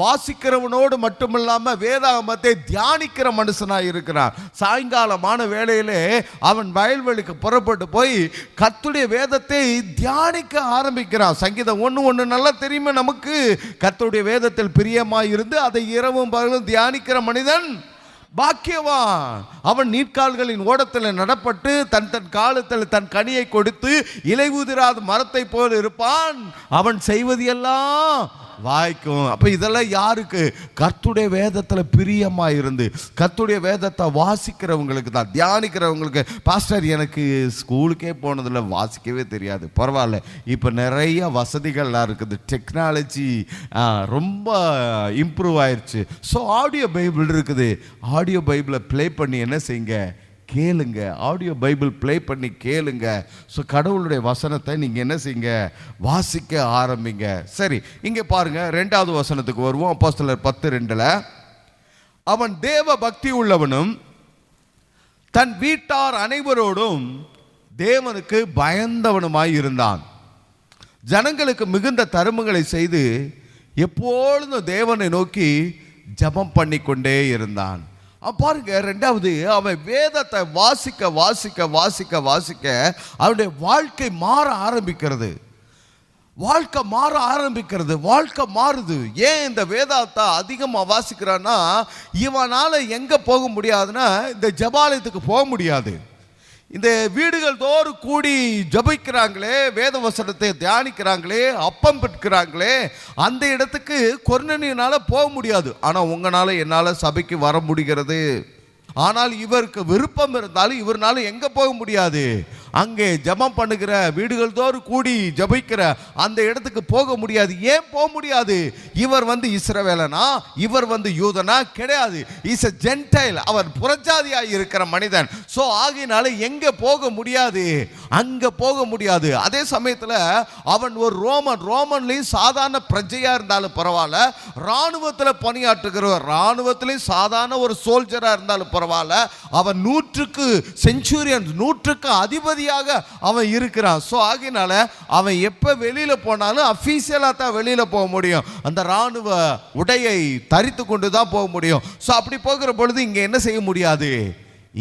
வாசிக்கிறவனோடு மட்டுமில்லாமல் வேதாகமத்தை தியானிக்கிற மனுஷனாக இருக்கிறான். சாயங்காலமான வேளையிலே அவன் வயல்வெளிக்கு புறப்பட்டு போய் கர்த்தருடைய வேதத்தை தியானிக்க ஆரம்பிக்கிறான். சங்கீதம் 1:1 நல்லா தெரியுமே நமக்கு. கர்த்தருடைய வேதத்தில் பிரியமாய் இருந்து அதை இரவும் பகலும் தியானிக்கிற மனிதன் பாக்கியவான். அவன் நீர்க்கால்களின் ஓடத்தில் நடப்பட்டு தன் காலத்தில் தன் கனியை கொடுத்து இலை உதிராத மரத்தை போல் இருப்பான். அவன் செய்வது எல்லாம் வாய்க்கும். அப்போ இதெல்லாம் யாருக்கு? கர்த்தருடைய வேதத்தில் பிரியமாக இருந்து கர்த்தருடைய வேதத்தை வாசிக்கிறவங்களுக்கு தான், தியானிக்கிறவங்களுக்கு. பாஸ்டர், எனக்கு ஸ்கூலுக்கே போனதில்லை, வாசிக்கவே தெரியாது. பரவாயில்ல, இப்போ நிறைய வசதிகள்லாம் இருக்குது. டெக்னாலஜி ரொம்ப இம்ப்ரூவ் ஆயிடுச்சு. ஸோ ஆடியோ பைபிள் இருக்குது. ஆடியோ பைபிளை ப்ளே பண்ணி என்ன செய்யுங்க? கேளுங்க. ஆடியோ பைபிள் ப்ளே பண்ணி கேளுங்க. ஸோ கடவுளுடைய வசனத்தை நீங்கள் என்ன செய்யுங்க? வாசிக்க ஆரம்பிங்க. சரி, இங்கே பாருங்க, 2வது வசனத்துக்கு வருவோம். அப்போஸ்தலர் 10:2. அவன் தேவ பக்தி உள்ளவனும் தன் வீட்டார் அனைவரோடும் தேவனுக்கு பயந்தவனுமாய் இருந்தான். ஜனங்களுக்கு மிகுந்த தருமங்களை செய்து எப்பொழுதும் தேவனை நோக்கி ஜெபம் பண்ணி கொண்டே இருந்தான். பாருங்க, 2வது, அவன் வேதத்தை வாசிக்க வாசிக்க வாசிக்க வாசிக்க அவனுடைய வாழ்க்கை மாற ஆரம்பிக்கிறது. வாழ்க்கை மாற ஆரம்பிக்கிறது. வாழ்க்கை மாறுது. ஏன் இந்த வேதத்தை அதிகமாக வாசிக்கிறான்னா, இவனால் எங்கே போக முடியாதுன்னா இந்த ஜெபாலயத்துக்கு போக முடியாது. இந்த வீடுகள் தோறும் கூடி ஜபிக்கிறாங்களே, வேத வசனத்தை தியானிக்கிறாங்களே, அப்பம் பெற்கிறாங்களே, அந்த இடத்துக்கு கொர்நேலியுனால போக முடியாது. ஆனால் உங்களால் என்னால் சபைக்கு வர முடிகிறது. ஆனால் இவருக்கு விருப்பம் இருந்தாலும் இவர்னால எங்கே போக முடியாது? அங்கே ஜெபம் பண்ணுகிற வீடுகள் தோறும் கூடி ஜபிக்கிற அந்த இடத்துக்கு போக முடியாது. ஏன் போக முடியாது? இவர் இஸ்ரவேலனா, இவர் யூதனா கிடையாது. Is a gentile. அவர் புறஜாதியாய் இருக்கிற மனிதன். ஸோ ஆகினால எங்கே போக முடியாது? அங்கே போக முடியாது. அதே சமயத்தில் அவன் ஒரு ரோமன்லையும் சாதாரண பிரஜையாக இருந்தாலும் பரவாயில்ல, இராணுவத்தில் பணியாற்றுகிறவர், இராணுவத்திலையும் சாதாரண ஒரு சோல்ஜராக இருந்தாலும் பரவாயில்ல, அவன் 100க்கு செஞ்சுரியன், 100க்கு அதிபதியாக அவன் இருக்கிறான். ஸோ ஆகினால அவன் எப்போ வெளியில் போனாலும் அஃபீஷியலாக தான் வெளியில் போக முடியும். அந்த இராணுவ உடையை தரித்து கொண்டு தான் போக முடியும். ஸோ அப்படி போகிற பொழுது இங்கே என்ன செய்ய முடியாது?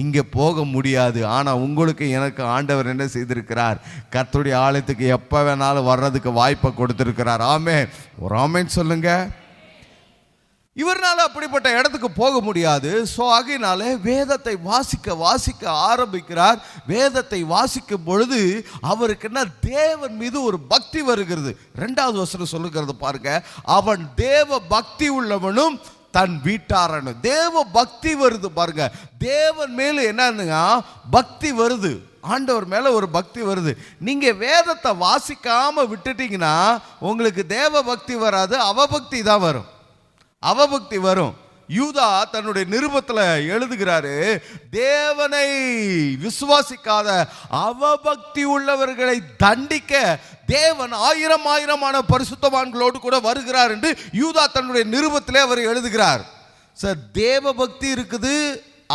இங்கே போக முடியாது. ஆனால் உங்களுக்கு எனக்கு ஆண்டவர் என்ன செய்திருக்கிறார்? கர்த்தருடைய ஆலயத்துக்கு எப்போ வேணாலும் வர்றதுக்கு வாய்ப்பை கொடுத்திருக்கிறார். ஆமென். ஒரு ஆமென் சொல்லுங்க. இவர்னால அப்படிப்பட்ட இடத்துக்கு போக முடியாது. ஸோ ஆகையினால வேதத்தை வாசிக்க வாசிக்க ஆரம்பிக்கிறார். வேதத்தை வாசிக்கும் பொழுது அவருக்கு என்ன? தேவன் மீது ஒரு பக்தி வருகிறது. 2வது வசனம் சொல்லுகிறது பாருங்க, அவன் தேவ பக்தி உள்ளவனும் தன் வீட்டாரன்னு. தேவ பக்தி வருது பாருங்க. தேவன் மேல என்னன்னா பக்தி வருது, ஆண்டவர் மேல ஒரு பக்தி வருது. நீங்க வேதத்தை வாசிக்காம விட்டுட்டீங்கன்னா உங்களுக்கு தேவ பக்தி வராது, அவபக்தி தான் வரும், அவபக்தி வரும். யூதா தன்னுடைய நிருபத்தில் எழுதுகிறாரு, தேவனை விசுவாசிக்காத அவபக்தி உள்ளவர்களை தண்டிக்க தேவன் ஆயிரம் ஆயிரமான பரிசுத்தவான்களோடு கூட வருகிறார் என்று யூதா தன்னுடைய நிருபத்திலே அவர் எழுதுகிறார். சார், தேவ பக்தி இருக்குது,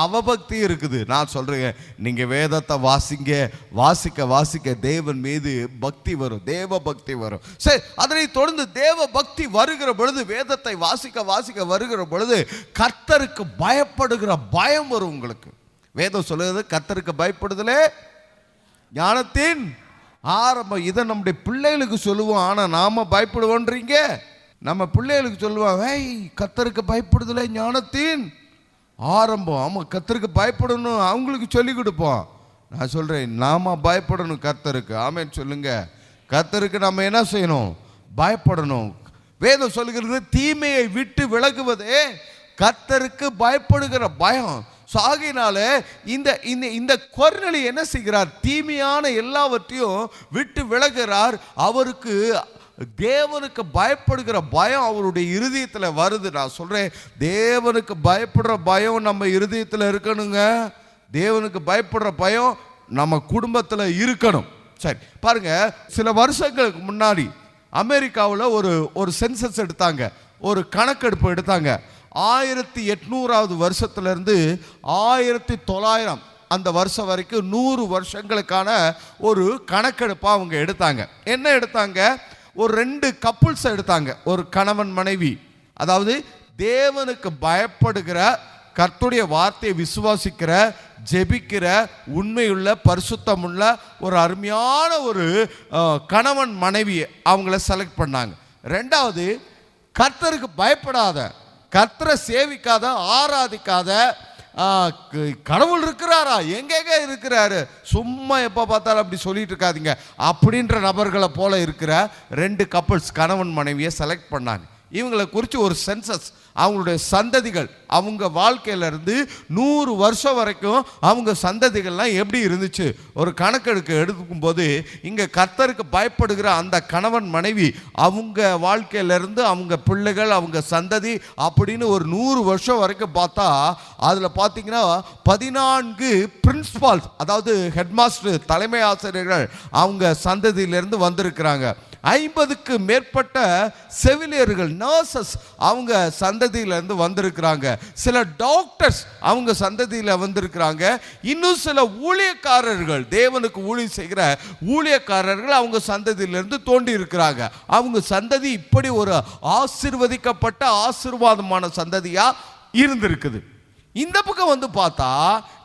அவபக்தி இருக்குது. நான் சொல்றேன், நீங்க வேதத்தை வாசிங்க, வாசிக்க வாசிக்க தேவன் மீது பக்தி வரும், தேவ பக்தி வரும். சரி, அதனை தொடர்ந்து தேவ பக்தி வருகிற பொழுது, வேதத்தை வாசிக்க வாசிக்க வருகிற பொழுது கர்த்தருக்கு பயப்படுகிற பயம் வரும் உங்களுக்கு. வேதம் சொல்லுகிறது, கர்த்தருக்கு பயப்படுதலே ஞானத்தின் ஆரம்பம். இதை நம்முடைய பிள்ளைகளுக்கு சொல்லுவோம், ஆனா நாம பயப்படுவோன்றீங்க. நம்ம பிள்ளைகளுக்கு சொல்லுவோம், கர்த்தருக்கு பயப்படுதலே ஞானத்தின் ஆரம்பம். ஆமாம், கர்த்தருக்கு பயப்படணும் அவங்களுக்கு சொல்லி கொடுப்போம். நான் சொல்கிறேன், நாம பயப்படணும் கர்த்தருக்கு. ஆமென் சொல்லுங்க. கர்த்தருக்கு நம்ம என்ன செய்யணும்? பயப்படணும். வேதம் சொல்லுகிறது, தீமையை விட்டு விலகுவதே கர்த்தருக்கு பயப்படுகிற பயம். ஆகையினால இந்த இந்த கொர்நேலி என்ன செய்கிறார்? தீமையான எல்லாவற்றையும் விட்டு விலகிறார். அவருக்கு தேவனுக்கு பயப்படுகிற பயம் அவருடைய இருதயத்தில் வருது. நான் சொல்றேன், தேவனுக்கு பயப்படுற பயம் நம்ம இருதயத்தில் இருக்கணுங்க. தேவனுக்கு பயப்படுற பயம் நம்ம குடும்பத்தில் இருக்கணும். சரி, பாருங்க, சில வருஷங்களுக்கு முன்னாடி அமெரிக்காவில் ஒரு சென்சஸ் எடுத்தாங்க, ஒரு கணக்கெடுப்பு எடுத்தாங்க. 1800 வருஷத்திலிருந்து 1900 அந்த வருஷம் வரைக்கும் 100 வருஷங்களுக்கான ஒரு கணக்கெடுப்பாக அவங்க எடுத்தாங்க. என்ன எடுத்தாங்க? ஒரு 2 கப்புள்ஸ் எடுத்தாங்க, ஒரு கணவன் மனைவி. அதாவது தேவனுக்கு பயப்படுகிற, கர்த்தருடைய வார்த்தையை விசுவாசிக்கிற, ஜெபிக்கிற, உண்மையுள்ள, பரிசுத்தமுள்ள ஒரு அருமையான ஒரு கணவன் மனைவி அவங்கள செலக்ட் பண்ணாங்க. 2வது, கர்த்தருக்கு பயப்படாத, கர்த்தரை சேவிக்காத, ஆராதிக்காத, கடவுள் இருக்கிறாரா, எங்கெங்க இருக்கிறாரு, சும்மா எப்போ பார்த்தாலும் அப்படி சொல்லிட்டு இருக்காதீங்க அப்படின்ற நபர்களை போல இருக்கிற 2 கப்புள்ஸ் கணவன் மனைவியை செலக்ட் பண்ணாங்க. இவங்களை குறித்து ஒரு சென்சஸ், அவங்களுடைய சந்ததிகள், அவங்க வாழ்க்கையிலேருந்து 100 வருஷம் வரைக்கும் அவங்க சந்ததிகள்லாம் எப்படி இருந்துச்சு ஒரு கணக்கெடுக்க எடுக்கும்போது, இங்கே கர்த்தருக்கு பயப்படுகிற அந்த கணவன் மனைவி அவங்க வாழ்க்கையிலேருந்து அவங்க பிள்ளைகள், அவங்க சந்ததி அப்படின்னு ஒரு 100 வருஷம் வரைக்கும் பார்த்தா, அதில் பார்த்தீங்கன்னா 14 பிரின்சிபால்ஸ், அதாவது ஹெட்மாஸ்டர், தலைமை ஆசிரியர்கள் அவங்க சந்ததியிலேருந்து வந்திருக்கிறாங்க. 50க்கு மேற்பட்ட செவிலியர்கள், நர்சஸ் அவங்க சந்ததியிலேருந்து வந்திருக்கிறாங்க. சில டாக்டர்ஸ் அவங்க சந்ததியில் வந்திருக்கிறாங்க. இன்னும் சில ஊழியக்காரர்கள், தேவனுக்கு ஊழியம் செய்கிற ஊழியக்காரர்கள் அவங்க சந்ததியிலிருந்து தோண்டி இருக்கிறாங்க. அவங்க சந்ததி இப்படி ஒரு ஆசீர்வதிக்கப்பட்ட ஆசீர்வாதமான சந்ததியா இருந்திருக்குது. இந்த பக்கம் வந்து பார்த்தா,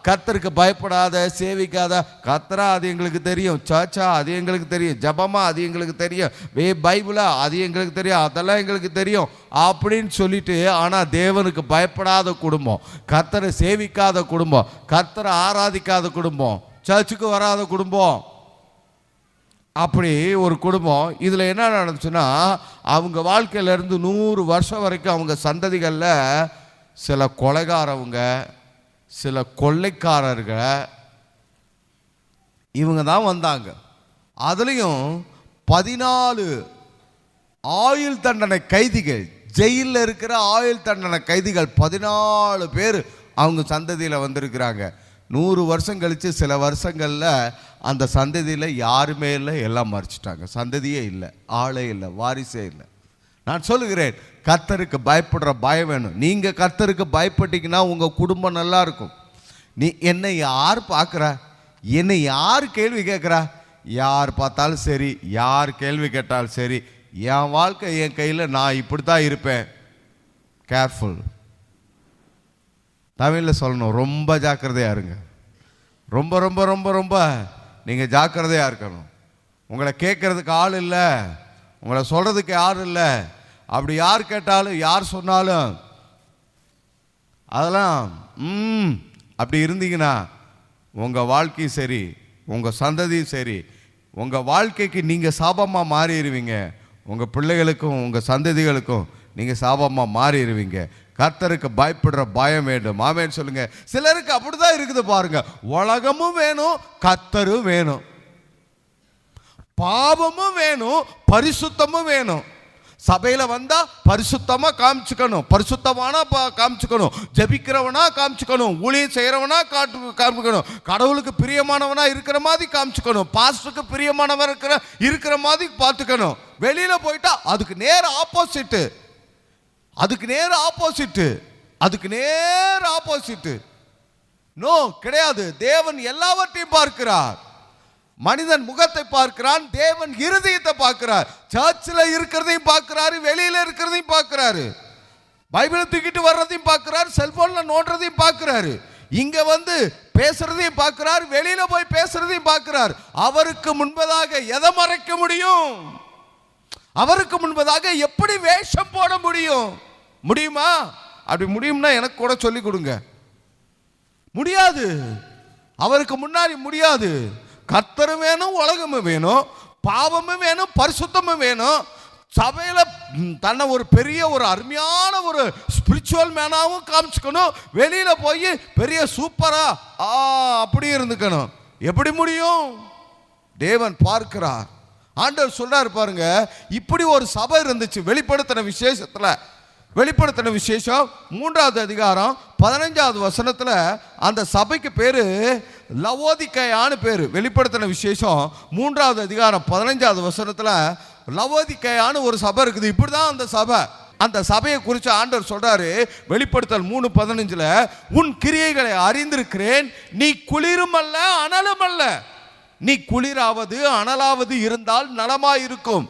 கர்த்தருக்கு பயப்படாத, சேவிக்காத, கர்த்தரா அது எங்களுக்கு தெரியும், சர்ச்சா அது எங்களுக்கு தெரியும், ஜபமா அது எங்களுக்கு தெரியும், பைபிளா அது எங்களுக்கு தெரியும், அதெல்லாம் எங்களுக்கு தெரியும் அப்படின்னு சொல்லிட்டு, ஆனால் தேவனுக்கு பயப்படாத குடும்பம், கர்த்தரை சேவிக்காத குடும்பம், கர்த்தரை ஆராதிக்காத குடும்பம், சர்ச்சுக்கு வராத குடும்பம், அப்படி ஒரு குடும்பம். இதில் என்ன நடந்துச்சுன்னா, அவங்க வாழ்க்கையிலேருந்து 100 வருஷம் வரைக்கும் அவங்க சந்ததிகளில் சில கொலைகாரவங்க, சில கொள்ளைக்காரர்கள் இவங்க தான் வந்தாங்க. அதுலேயும் 14 ஆயுள் தண்டனை கைதிகள், ஜெயிலில் இருக்கிற ஆயுள் தண்டனை கைதிகள் 14 பேர் அவங்க சந்ததியில் வந்திருக்கிறாங்க. 100 வருஷம் கழித்து சில வருஷங்களில் அந்த சந்ததியில் யாருமே இல்லை, எல்லாம் மறிச்சிட்டாங்க. சந்ததியே இல்லை, ஆளே இல்லை, வாரிசே இல்லை. நான் சொல்லுகிறேன், கர்த்தருக்கு பயப்படுற பயம் வேணும். நீங்கள் கர்த்தருக்கு பயப்பட்டீங்கன்னா உங்கள் குடும்பம் நல்லா இருக்கும். என்னை யார் பார்க்குறா, என்னை யார் கேள்வி கேட்குறா, யார் பார்த்தாலும் சரி, யார் கேள்வி கேட்டாலும் சரி, என் வாழ்க்கை என் கையில், நான் இப்படி தான் இருப்பேன். கேர்ஃபுல். தமிழில் சொல்லணும், ரொம்ப ஜாக்கிரதையாக இருங்க. ரொம்ப ரொம்ப ரொம்ப ரொம்ப நீங்கள் ஜாக்கிரதையாக இருக்கணும். உங்களை கேட்குறதுக்கு ஆள் இல்லை, உங்களை சொல்கிறதுக்கு யாரும் இல்லை. அப்படி யார் கேட்டாலும், யார் சொன்னாலும் அதெல்லாம் அப்படி இருந்தீங்கன்னா உங்கள் வாழ்க்கையும் சரி, உங்கள் சந்ததியும் சரி, உங்கள் வாழ்க்கைக்கு நீங்கள் சாபமாக மாறிடுவீங்க. உங்கள் பிள்ளைகளுக்கும் உங்கள் சந்ததிகளுக்கும் நீங்கள் சாபமாக மாறிடுவீங்க. கர்த்தருக்கு பயப்படுற பயம் வேண்டும். ஆமென் சொல்லுங்க. சிலருக்கு அப்படிதான் இருக்குது பாருங்க. உலகமும் வேணும், கர்த்தரும் வேணும், பாவமும் வேணும், பரிசுத்தமும் வேணும். சபையில வந்தா பரிசுத்தமா காமிச்சுக்கணும், பரிசுத்தமானா காமிச்சுக்கணும், ஜெபிக்கிறவனா காமிச்சுக்கணும், ஊழியம் செய்யறவனா காமிக்கணும், கடவுளுக்கு பிரியமானவனா இருக்கிற மாதிரி காமிச்சுக்கணும், பாஸ்டருக்கு பிரியமானவன் இருக்கிற மாதிரி பார்த்துக்கணும். வெளியில போயிட்டா அதுக்கு நேர ஆப்போசிட், அதுக்கு நேர ஆப்போசிட், அதுக்கு நேர ஆப்போசிட். நோ, கிடையாது. தேவன் எல்லாவற்றையும் பார்க்கிறார். மனிதன் முகத்தை பார்க்கிறான், தேவன் இருதயத்தை பார்க்கிறார். சர்ச்சில் இருக்கிறதையும் பார்க்கிறாரு, வெளியில இருக்கிறதையும் பார்க்கிறாரு, பைபிளை தூக்கிட்டு வர்றதையும் பார்க்கிறாரு, செல்போன்ல நோண்டுறதையும் பார்க்கிறாரு, இங்க வந்து பேசுறதையும் பார்க்கிறார், வெளியில போய் பேசுறதையும் பார்க்கிறார். அவருக்கு முன்பதாக எதை மறைக்க முடியும்? அவருக்கு முன்பதாக எப்படி வேஷம் போட முடியும்? முடியுமா? அப்படி முடியும்னா எனக்கு கூட சொல்லி கொடுங்க. முடியாது, அவருக்கு முன்னாடி முடியாது. கர்த்தரும் வேணும், உலகமும் வேணும், பாவமும் வேணும், பரிசுத்தமும் வேணும். சபையில தன்னை ஒரு பெரிய ஒரு அருமையான ஒரு ஸ்பிரிச்சுவல் மேனாவும் காமிச்சுக்கணும், வெளியில போய் பெரிய சூப்பரா அப்படி இருந்துக்கணும். எப்படி முடியும்? தேவன் பார்க்கிறார். ஆண்டவர் சொல்றாரு பாருங்க, இப்படி ஒரு சபை இருந்துச்சு. வெளிப்படுத்தின விசேஷத்துல, வெளிப்படுத்தின விசேஷம் 3வது அதிகாரம் 15வது வசனத்துல அந்த சபைக்கு பேரு லவோதிக்கேயான்னு பேரு. வெளிப்படுத்தின விசேஷம் 3வது அதிகாரம் 15வது வசனத்துல லவோதிக்கேயான்னு ஒரு சபை இருக்குது. இப்படிதான் அந்த சபை. அந்த சபையை குறித்து ஆண்டவர் சொல்றாரு வெளிப்படுத்தல் 3:15, உன் கிரியைகளை அறிந்திருக்கிறேன், நீ குளிரும் அல்ல அனலும் அல்ல. நீ குளிராவது அனலாவது இருந்தால் நலமாயிருக்கும்.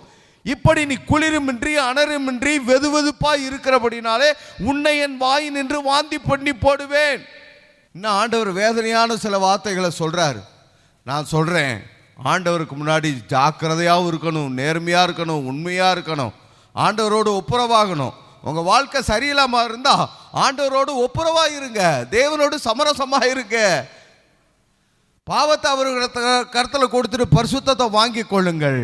இப்படி நீ குளிருமின்றி அனருமின்றி வெதுவெதுப்பாய் இருக்கிறபடினாலே உன்னை என் வாய் நின்று வாந்தி பண்ணி போடுவேன். இன்னும் ஆண்டவர் வேதனையான சில வார்த்தைகளை சொல்றாரு. நான் சொல்றேன், ஆண்டவருக்கு முன்னாடி ஜாக்கிரதையாகவும் இருக்கணும், நேர்மையா இருக்கணும், உண்மையா இருக்கணும், ஆண்டவரோடு ஒப்புரவாகணும். உங்க வாழ்க்கை சரியில்லாம இருந்தா ஆண்டவரோடு ஒப்புரவா இருங்க, தேவனோடு சமரசமா இருங்க. பாவத்தை அவருக்கு கருத்தில் கொடுத்துட்டு பரிசுத்தத்தை வாங்கி கொள்ளுங்கள்.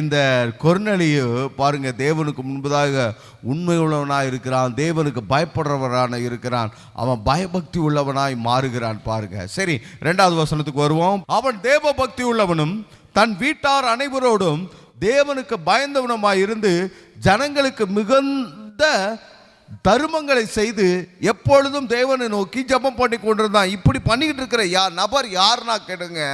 இந்த கொர்நேலியு பாருங்க, தேவனுக்கு முன்பதாக உண்மை உள்ளவனாய் இருக்கிறான், தேவனுக்கு பயப்படுறவனான இருக்கிறான், அவன் பயபக்தி உள்ளவனாய் மாறுகிறான் பாருங்க. சரி, 2வது வசனத்துக்கு வருவோம். அவன் தேவ பக்தி உள்ளவனும் தன் வீட்டார் அனைவரோடும் தேவனுக்கு பயந்தவனுமாய் இருந்து ஜனங்களுக்கு மிகுந்த தருமங்களை செய்து எப்பொழுதும் தேவனை நோக்கி ஜெபம் பண்ணி கொண்டிருந்தான். இப்படி பண்ணிக்கிட்டு இருக்கிற நபர் யாருன்னா கேட்டுங்க,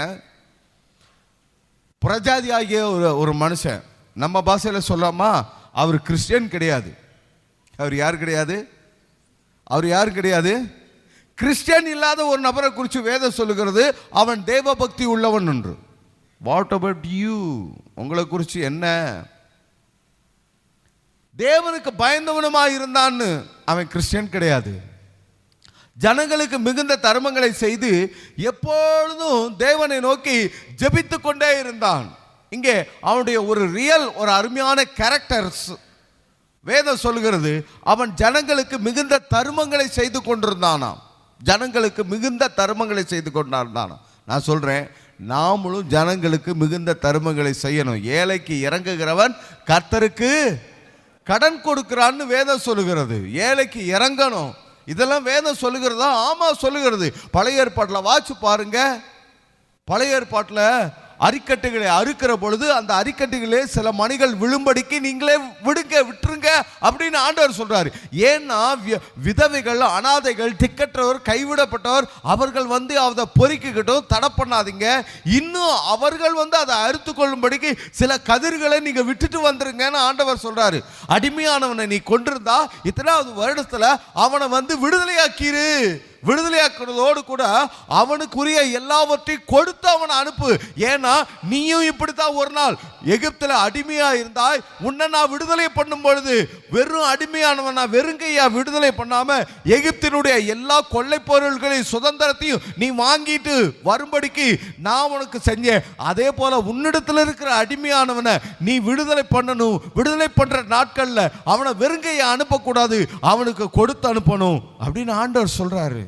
பிரஜாதியாகிய ஒரு மனுஷன். நம்ம பாஷையில சொல்லாமா, அவர் கிறிஸ்டியன் கிடையாது. அவர் யார் கிடையாது? அவர் யார் கிடையாது? கிறிஸ்டியன் இல்லாத ஒரு நபரை குறித்து வேதம் சொல்லுகிறது, அவன் தேவ பக்தி உள்ளவன் என்று. What about you? உங்களை குறித்து என்ன? தேவனுக்கு பயந்தவனுமாய் இருந்தான்னு அவன் கிறிஸ்டியன் கிடையாது. ஜனங்களுக்கு மிகுந்த தர்மங்களை செய்து எப்பொழுதும் தேவனை நோக்கி ஜெபித்து கொண்டே இருந்தான். இங்கே அவனுடைய ஒரு ரியல், ஒரு அருமையான கேரக்டர்ஸ் வேதம் சொல்லுகிறது. அவன் ஜனங்களுக்கு மிகுந்த தர்மங்களை செய்து கொண்டிருந்தானாம். ஜனங்களுக்கு மிகுந்த தர்மங்களை செய்து கொண்டிருந்தானாம். நான் சொல்றேன், நாமளும் ஜனங்களுக்கு மிகுந்த தர்மங்களை செய்யணும். ஏழைக்கு இறங்குகிறவன் கர்த்தருக்கு கடன் கொடுக்கிறான்னு வேதம் சொல்லுகிறது. ஏழைக்கு இறங்கணும். இதெல்லாம் வேதம் சொல்லுகிறதா? ஆமா, சொல்லுகிறது. பழைய ஏற்பாட்டில் வாட்சி பாருங்க. பழைய ஏற்பாட்டில் அரிக்கட்டுகளை அறுக்கிற பொழுது அந்த அரிக்கட்டுகளே சில மணிகள் விழும்படிக்கு நீங்களே விட்டுருங்க அப்படின்னு ஆண்டவர் சொல்றாரு. ஏன்னா விதவைகள், அனாதைகள், திக்கற்றவர், கைவிடப்பட்டவர், அவர்கள் வந்து அதை பொறுக்கிக்கிட்டும் தடை பண்ணாதீங்க. இன்னும் அவர்கள் வந்து அதை அறுத்து கொள்ளும்படிக்கு சில கதிர்களை நீங்க விட்டுட்டு வந்துருங்கன்னு ஆண்டவர் சொல்றாரு. அடிமையானவனை நீ கொண்டிருந்தா 3வது வருடத்துல அவனை வந்து விடுதலையாக்கிரு. விடுதலையாக்குறதோடு கூட அவனுக்குரிய எல்லாவற்றையும் கொடுத்து அவனை அனுப்பு. ஏன்னா நீயும் இப்படித்தான் ஒரு நாள் எகிப்தில் அடிமையா இருந்தாய். உன்னை நான் விடுதலை பண்ணும் பொழுது வெறும் அடிமையானவனா வெறுங்கையா விடுதலை பண்ணாம எகிப்தினுடைய எல்லா கொள்ளை பொருள்களையும் சுதந்திரத்தையும் நீ வாங்கிட்டு வரும்படிக்கு நான் உனக்கு செஞ்சேன். அதே போல உன்னிடத்தில் இருக்கிற அடிமையானவனை நீ விடுதலை பண்ணணும். விடுதலை பண்ற நாட்கள்ல அவனை வெறுங்கையா அனுப்பக்கூடாது, அவனுக்கு கொடுத்து அனுப்பணும் அப்படின்னு ஆண்டவர் சொல்றாரு.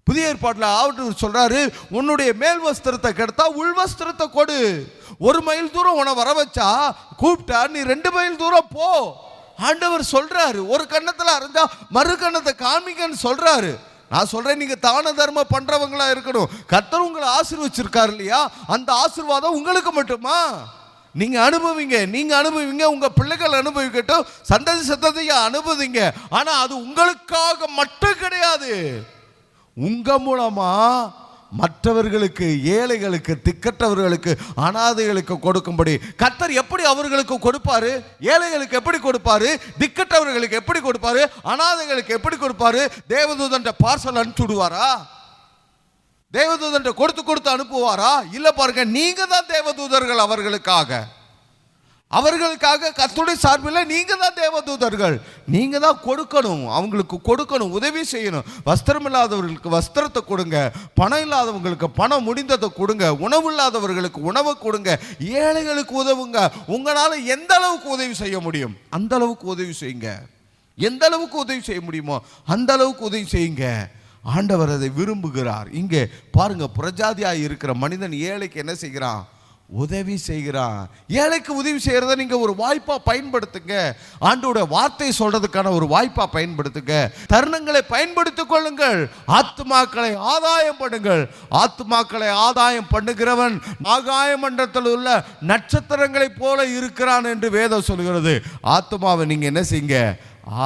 புதிய ஏற்பாட்டில் ஆண்டவர் சொல்றாரு, உன்னுடைய மேல் வஸ்திரத்தை கெடுத்தா உள் வஸ்திரத்தை கொடு. 1 மைல் தூரம் உன வர வச்சா கூப்பிட்டா நீ 2 மைல் தூரம் போ. ஆண்டவர் சொல்றாரு, ஒரு கன்னத்துல அரைஞ்சா மறு கன்னத்தை காமிக்கன்னு சொல்றாரு. நான் சொல்றேன், நீங்க தான தர்மம் பண்றவங்களா இருக்கணும். கர்த்தர் உங்களை ஆசீர்வச்சிருக்காரு இல்லையா, அந்த ஆசீர்வாதம் உங்களுக்கு மட்டுமா? நீங்க அனுபவிங்க, உங்க பிள்ளைகள் அனுபவிக்கட்டும், சந்ததி சந்ததியை அனுபவிங்க. ஆனா அது உங்களுக்காக மட்டும் கிடையாது. உங்க மூலமா மற்றவர்களுக்கு, ஏழைகளுக்கு, திக்கற்றவர்களுக்கு, அனாதைகளுக்கு கொடுக்கும்படி கர்த்தர் எப்படி அவர்களுக்கு கொடுப்பாரு? ஏழைகளுக்கு எப்படி கொடுப்பாரு? திக்கற்றவர்களுக்கு எப்படி கொடுப்பாரு? அனாதைகளுக்கு எப்படி கொடுப்பாரு? தேவதூதன் பார்சல் அனுப்பிச்சுடுவாரா? தேவதூதன் கொடுத்து அனுப்புவாரா? இல்ல பாருங்க, நீங்க தான் தேவதூதர்கள். அவர்களுக்காக கர்த்தருடைய சார்பில் நீங்க தான் தேவதூதர்கள். நீங்க தான் கொடுக்கணும், அவங்களுக்கு கொடுக்கணும், உதவி செய்யணும். வஸ்திரம் இல்லாதவர்களுக்கு வஸ்திரத்தை கொடுங்க, பணம் இல்லாதவங்களுக்கு பணம் முடிந்ததை கொடுங்க, உணவு இல்லாதவர்களுக்கு உணவை கொடுங்க, ஏழைகளுக்கு உதவுங்க. உங்களால் எந்த அளவுக்கு உதவி செய்ய முடியும் அந்த அளவுக்கு உதவி செய்யுங்க. எந்த அளவுக்கு உதவி செய்ய முடியுமோ அந்த அளவுக்கு உதவி செய்யுங்க. ஆண்டவர் அதை விரும்புகிறார். இங்கே பாருங்க, புறஜாதியாய் இருக்கிற மனிதன் ஏழைக்கு என்ன செய்கிறான்? உதவி செய்கிறான். ஏழைக்கு உதவி செய்யறத நீங்க ஒரு வாய்ப்பா பயன்படுத்துங்க. ஆண்டோட வார்த்தை சொல்றதுக்கான ஒரு வாய்ப்பா பயன்படுத்துங்க. தருணங்களை பயன்படுத்திக் கொள்ளுங்கள். ஆத்துமாக்களை ஆதாயம் பண்ணுங்கள். ஆத்துமாக்களை ஆதாயம் பண்ணுகிறவன் ஆகாய மண்டலத்தில் உள்ள நட்சத்திரங்களைப் போல இருக்கிறான் என்று வேதம் சொல்கிறது. ஆத்துமாவை நீங்க என்ன செய்யுங்க?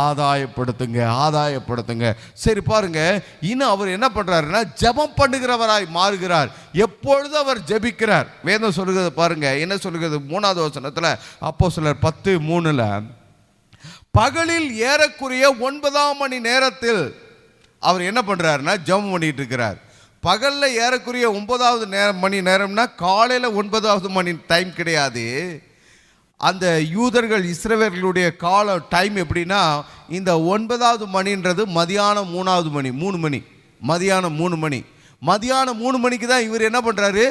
ஆதாயப்படுத்துங்க. சரி பாருங்க, இன்னும் அவர் என்ன பண்றாருன்னா ஜெபம் பண்ணுகிறவராய் மாறுகிறார். எப்பொழுது அவர் ஜெபிக்கிறார். வேதம் சொல்லுகிறது பாருங்க, என்ன சொல்லுகிறது? 3வது வசனத்துல, அப்போஸ்தலர் 10:3, பகலில் ஏறக்குறைய 9ஆம் மணி நேரத்தில் அவர் என்ன பண்றாருன்னா ஜெபம் பண்ணிட்டு இருக்கிறார். பகல்ல ஏறக்குறைய 9வது மணி நேரம்னா காலையில 9வது மணி டைம் கிடையாது. அந்த யூதர்கள் இஸ்ரவேலர்களுடைய கால டைம் எப்படின்னா, இந்த 9வது மணின்றது மதியானம் 3வது மணி, 3 மணி, மதியானம் 3 மணி. மதியானம் 3 மணிக்கு தான் இவர் என்ன பண்றாரு?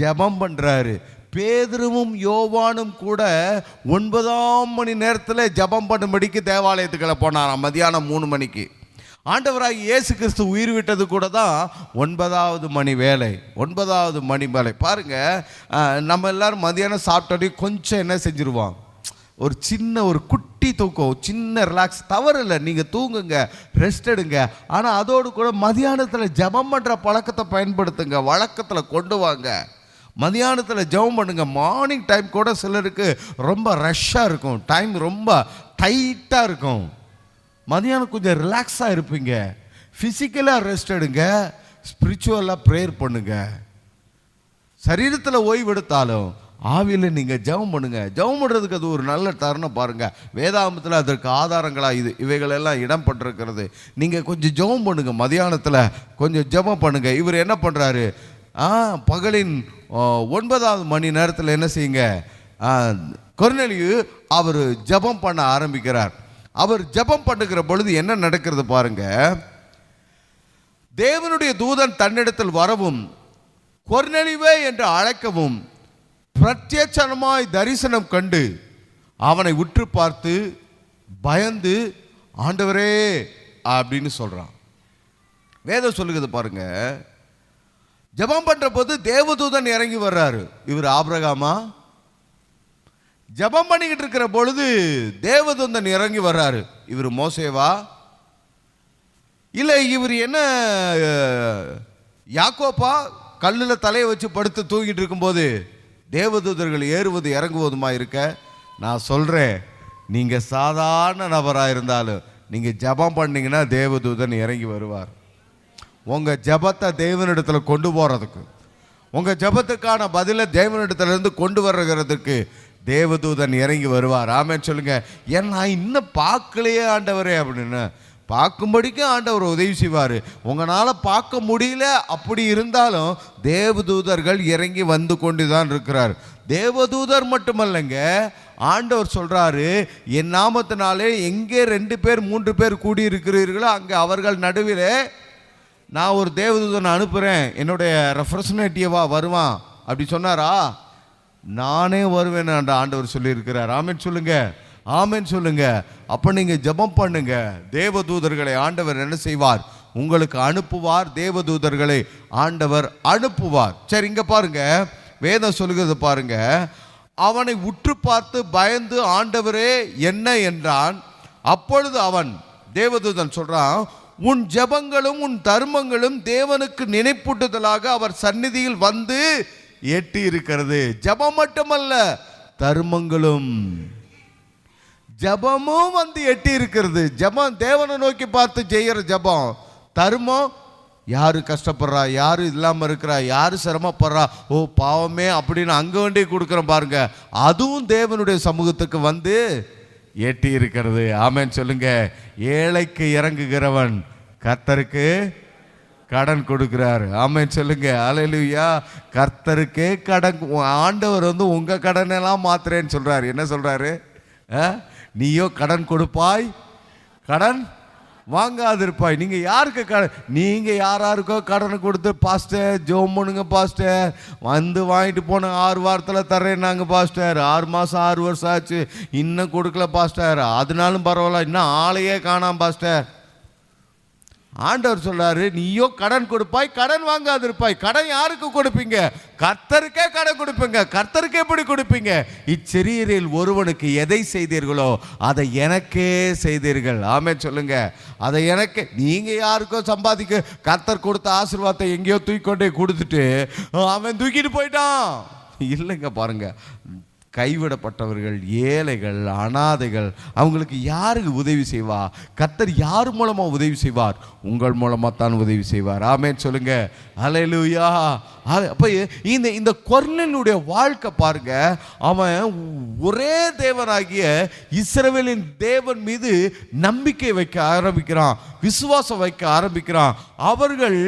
ஜெபம் பண்றாரு. பேதுருவும் யோவானும் கூட 9ஆம் மணி நேரத்தில் ஜெபம் பண்ணும்படிக்கு தேவாலயத்துக்குள்ள போனாராம். மதியானம் 3 மணிக்கு. ஆண்டவராகி இயேசு கிறிஸ்து உயிர் விட்டது கூட தான் 9வது மணி வேலை. 9வது மணி வேலை பாருங்க. நம்ம எல்லாரும் மதியானம் சாப்பிட்டோடனே கொஞ்சம் என்ன செஞ்சிருவோம்? ஒரு குட்டி தூக்கம், சின்ன ரிலாக்ஸ். தவறு இல்லை, நீங்கள் தூங்குங்க, ரெஸ்ட் எடுங்க. ஆனால் அதோடு கூட மதியானத்தில் ஜெபம் பண்ணுற பழக்கத்தை பயன்படுத்துங்க, வழக்கத்தில் கொண்டு வாங்க. மதியானத்தில் ஜெபம் பண்ணுங்க. மார்னிங் டைம் கூட சிலருக்கு ரொம்ப ரஷ்ஷாக இருக்கும், டைம் ரொம்ப டைட்டாக இருக்கும். மதியானம் கொஞ்சம் ரிலாக்ஸாக இருப்பீங்க. ஃபிசிக்கலாக ரெஸ்ட் எடுங்க, ஸ்பிரிச்சுவலாக ப்ரேயர் பண்ணுங்க. சரீரத்தில் ஓய்வெடுத்தாலும் ஆவியில் நீங்கள் ஜெபம் பண்ணுங்க. ஜெபம் பண்ணுறதுக்கு அது ஒரு நல்ல தருணம் பாருங்க. வேதாகமத்தில் அதற்கு ஆதாரங்களாக இவைகளெல்லாம் இடம் பட்டிருக்கிறது. நீங்கள் கொஞ்சம் ஜெபம் பண்ணுங்க, மதியானத்தில் கொஞ்சம் ஜெபம் பண்ணுங்க. இவர் என்ன பண்ணுறாரு? பகலின் 9வது மணி நேரத்தில் என்ன செய்யுங்க? கொர்நேலியு அவர் ஜெபம் பண்ண ஆரம்பிக்கிறார். அவர் ஜெபம் பண்ணுகிற பொழுது என்ன நடக்கிறது பாருங்க. தேவனுடைய தூதன் தன்னிடத்தில் வரவும் கொர்நேலியுவே என்று அழைக்கவும் பிரத்யட்சமாய் தரிசனம் கண்டு அவனை உற்று பார்த்து பயந்து, ஆண்டவரே அப்படின்னு சொல்றான். வேதம் சொல்லுகிறது பாருங்க. ஜெபம் பண்ற போது தேவதூதன் இறங்கி வர்றாரு. இவர் ஆபிரகாமா? ஜெபம் பண்ணிக்கிட்டு இருக்கிற பொழுது தேவதூதன் இறங்கி வர்றாரு. இவர் மோசேவா? இல்லை இவர் என்ன யாக்கோப்பா? கல்லில் தலையை வச்சு படுத்து தூங்கிட்டு இருக்கும்போது தேவதூதர்கள் ஏறுவது இறங்குவதுமா இருக்க? நான் சொல்கிறேன், நீங்கள் சாதாரண நபராக இருந்தாலும் நீங்கள் ஜெபம் பண்ணீங்கன்னா தேவதூதன் இறங்கி வருவார். உங்கள் ஜெபத்தை தேவனிடத்தில் கொண்டு போகிறதுக்கு, உங்கள் ஜெபத்துக்கான பதிலை தேவனிடத்திலிருந்து கொண்டு வர்றதுக்கு தேவதூதன் இறங்கி வருவார். ஆமென் சொல்லுங்க. ஏன் நான் இன்னும் பார்க்கலையே ஆண்டவரே அப்படின்னு. பார்க்கும்படிக்கும் ஆண்டவர் உதவி செய்வார். உங்களால் பார்க்க முடியல அப்படி இருந்தாலும் தேவதூதர்கள் இறங்கி வந்து கொண்டு தான் இருக்கிறார். தேவதூதர் மட்டுமல்லங்க, ஆண்டவர் சொல்றாரு, என் நாமத்தினாலே எங்கே 2 பேர் 3 பேர் கூடியிருக்கிறீர்களோ அங்கே அவர்கள் நடுவில் நான் ஒரு தேவதூதனை அனுப்புகிறேன், என்னுடைய ரெப்ரசன்டேட்டிவா வருவான் அப்படி சொன்னாரா? நானே வருவேன் என்ற ஆண்டவர் சொல்லியிருக்கிறார். ஆமென் சொல்லுங்க, ஆமென் சொல்லுங்க. அப்போ நீங்கள் ஜெபம் பண்ணுங்க. தேவதூதர்களை ஆண்டவர் என்ன செய்வார்? உங்களுக்கு அனுப்புவார். தேவதூதர்களை ஆண்டவர் அனுப்புவார். சரி, இங்கே பாருங்க, வேதம் சொல்லுகிறது பாருங்க. அவனை உற்று பார்த்து பயந்து, ஆண்டவரே என்ன என்றான். அப்பொழுது அவன், தேவதூதன் சொல்றான், உன் ஜெபங்களும் உன் தர்மங்களும் தேவனுக்கு நினைப்பூட்டுதலாக அவர் சந்நிதியில் வந்து எட்டி இருக்கிறது. ஜெபம் மட்டுமல்ல, தர்மங்களும், ஜெபமும் வந்து எட்டி இருக்கிறது. ஜெபம் தேவனை நோக்கி பார்த்து செய்கிற ஜெபம். தர்மம், யாரு கஷ்டப்படுறா, யாரு இல்லாமல் இருக்கிறா, யாரு சிரமப்படுறா, ஓ பாவமே அப்படின்னு அங்கே வேண்டி கொடுக்குறோம் பாருங்க, அதுவும் தேவனுடைய சமூகத்துக்கு வந்து எட்டி இருக்கிறது. ஆமென் சொல்லுங்க. ஏழைக்கு இறங்குகிறவன் கர்த்தருக்கு கடன் கொடுக்கிறாரு. ஆமென் சொல்லுங்க. அல்லேலூயா. கர்த்தருக்கே கடன். ஆண்டவர் வந்து உங்க கடன் எல்லாம் மாத்துறேன்னு சொல்றாரு. என்ன சொல்றாரு? நீயோ கடன் கொடுப்பாய், கடன் வாங்காதிருப்பாய். நீங்க யாருக்கு கடன்? நீங்க யாராருக்கோ கடனை கொடுத்து, பாஸ்டர் ஜோம் பண்ணுங்க பாஸ்டர், வந்து வாங்கிட்டு போன 6 வாரத்தில் தர்றேன்னாங்க பாஸ்டர், 6 மாதம் 6 வருஷம் ஆச்சு இன்னும் கொடுக்கல பாஸ்டர், அதனாலும் பரவாயில்ல, இன்னும் ஆளையே காணாம் பாஸ்டர். ஆண்டவர் சொல்றாரு, நீயோ கடன் கொடுப்பாய், கடன் வாங்காதிருப்பாய். கடன் யாருக்கு கொடுப்பீங்க? கர்த்தருக்கே கடன் கொடுப்பீங்க. கர்த்தருக்கு எப்படி கொடுப்பீங்க? இச்சிறியரில் ஒருவனுக்கு எதை செய்தீர்களோ அதை எனக்கே செய்தீர்கள். ஆமென் சொல்லுங்க. அதை எனக்கு, நீங்க யாருக்கோ சம்பாதிக்க கர்த்தர் கொடுத்த ஆசீர்வாதத்தை எங்கேயோ தூக்கிக்கொண்டே கொடுத்துட்டு அவன் தூக்கிட்டு போயிட்டான். இல்லைங்க, பாருங்க, கைவிடப்பட்டவர்கள், ஏழைகள், அனாதைகள், அவங்களுக்கு யாருக்கு உதவி செய்வா? கர்த்தர் யார் மூலமா உதவி செய்வார்? உங்கள் மூலமா தான் உதவி செய்வார். ஆமென் சொல்லுங்க. அல்லேலூயா. அப்ப இந்த கொர்நேலியுடைய வாழ்க்கை பாருங்க, அவன் ஒரே தேவனாகிய இஸ்ரவேலின் தேவன் மீது நம்பிக்கை வைக்க ஆரம்பிக்கிறான், விசுவாசம் வைக்க ஆரம்பிக்கிறான். அவர்கள்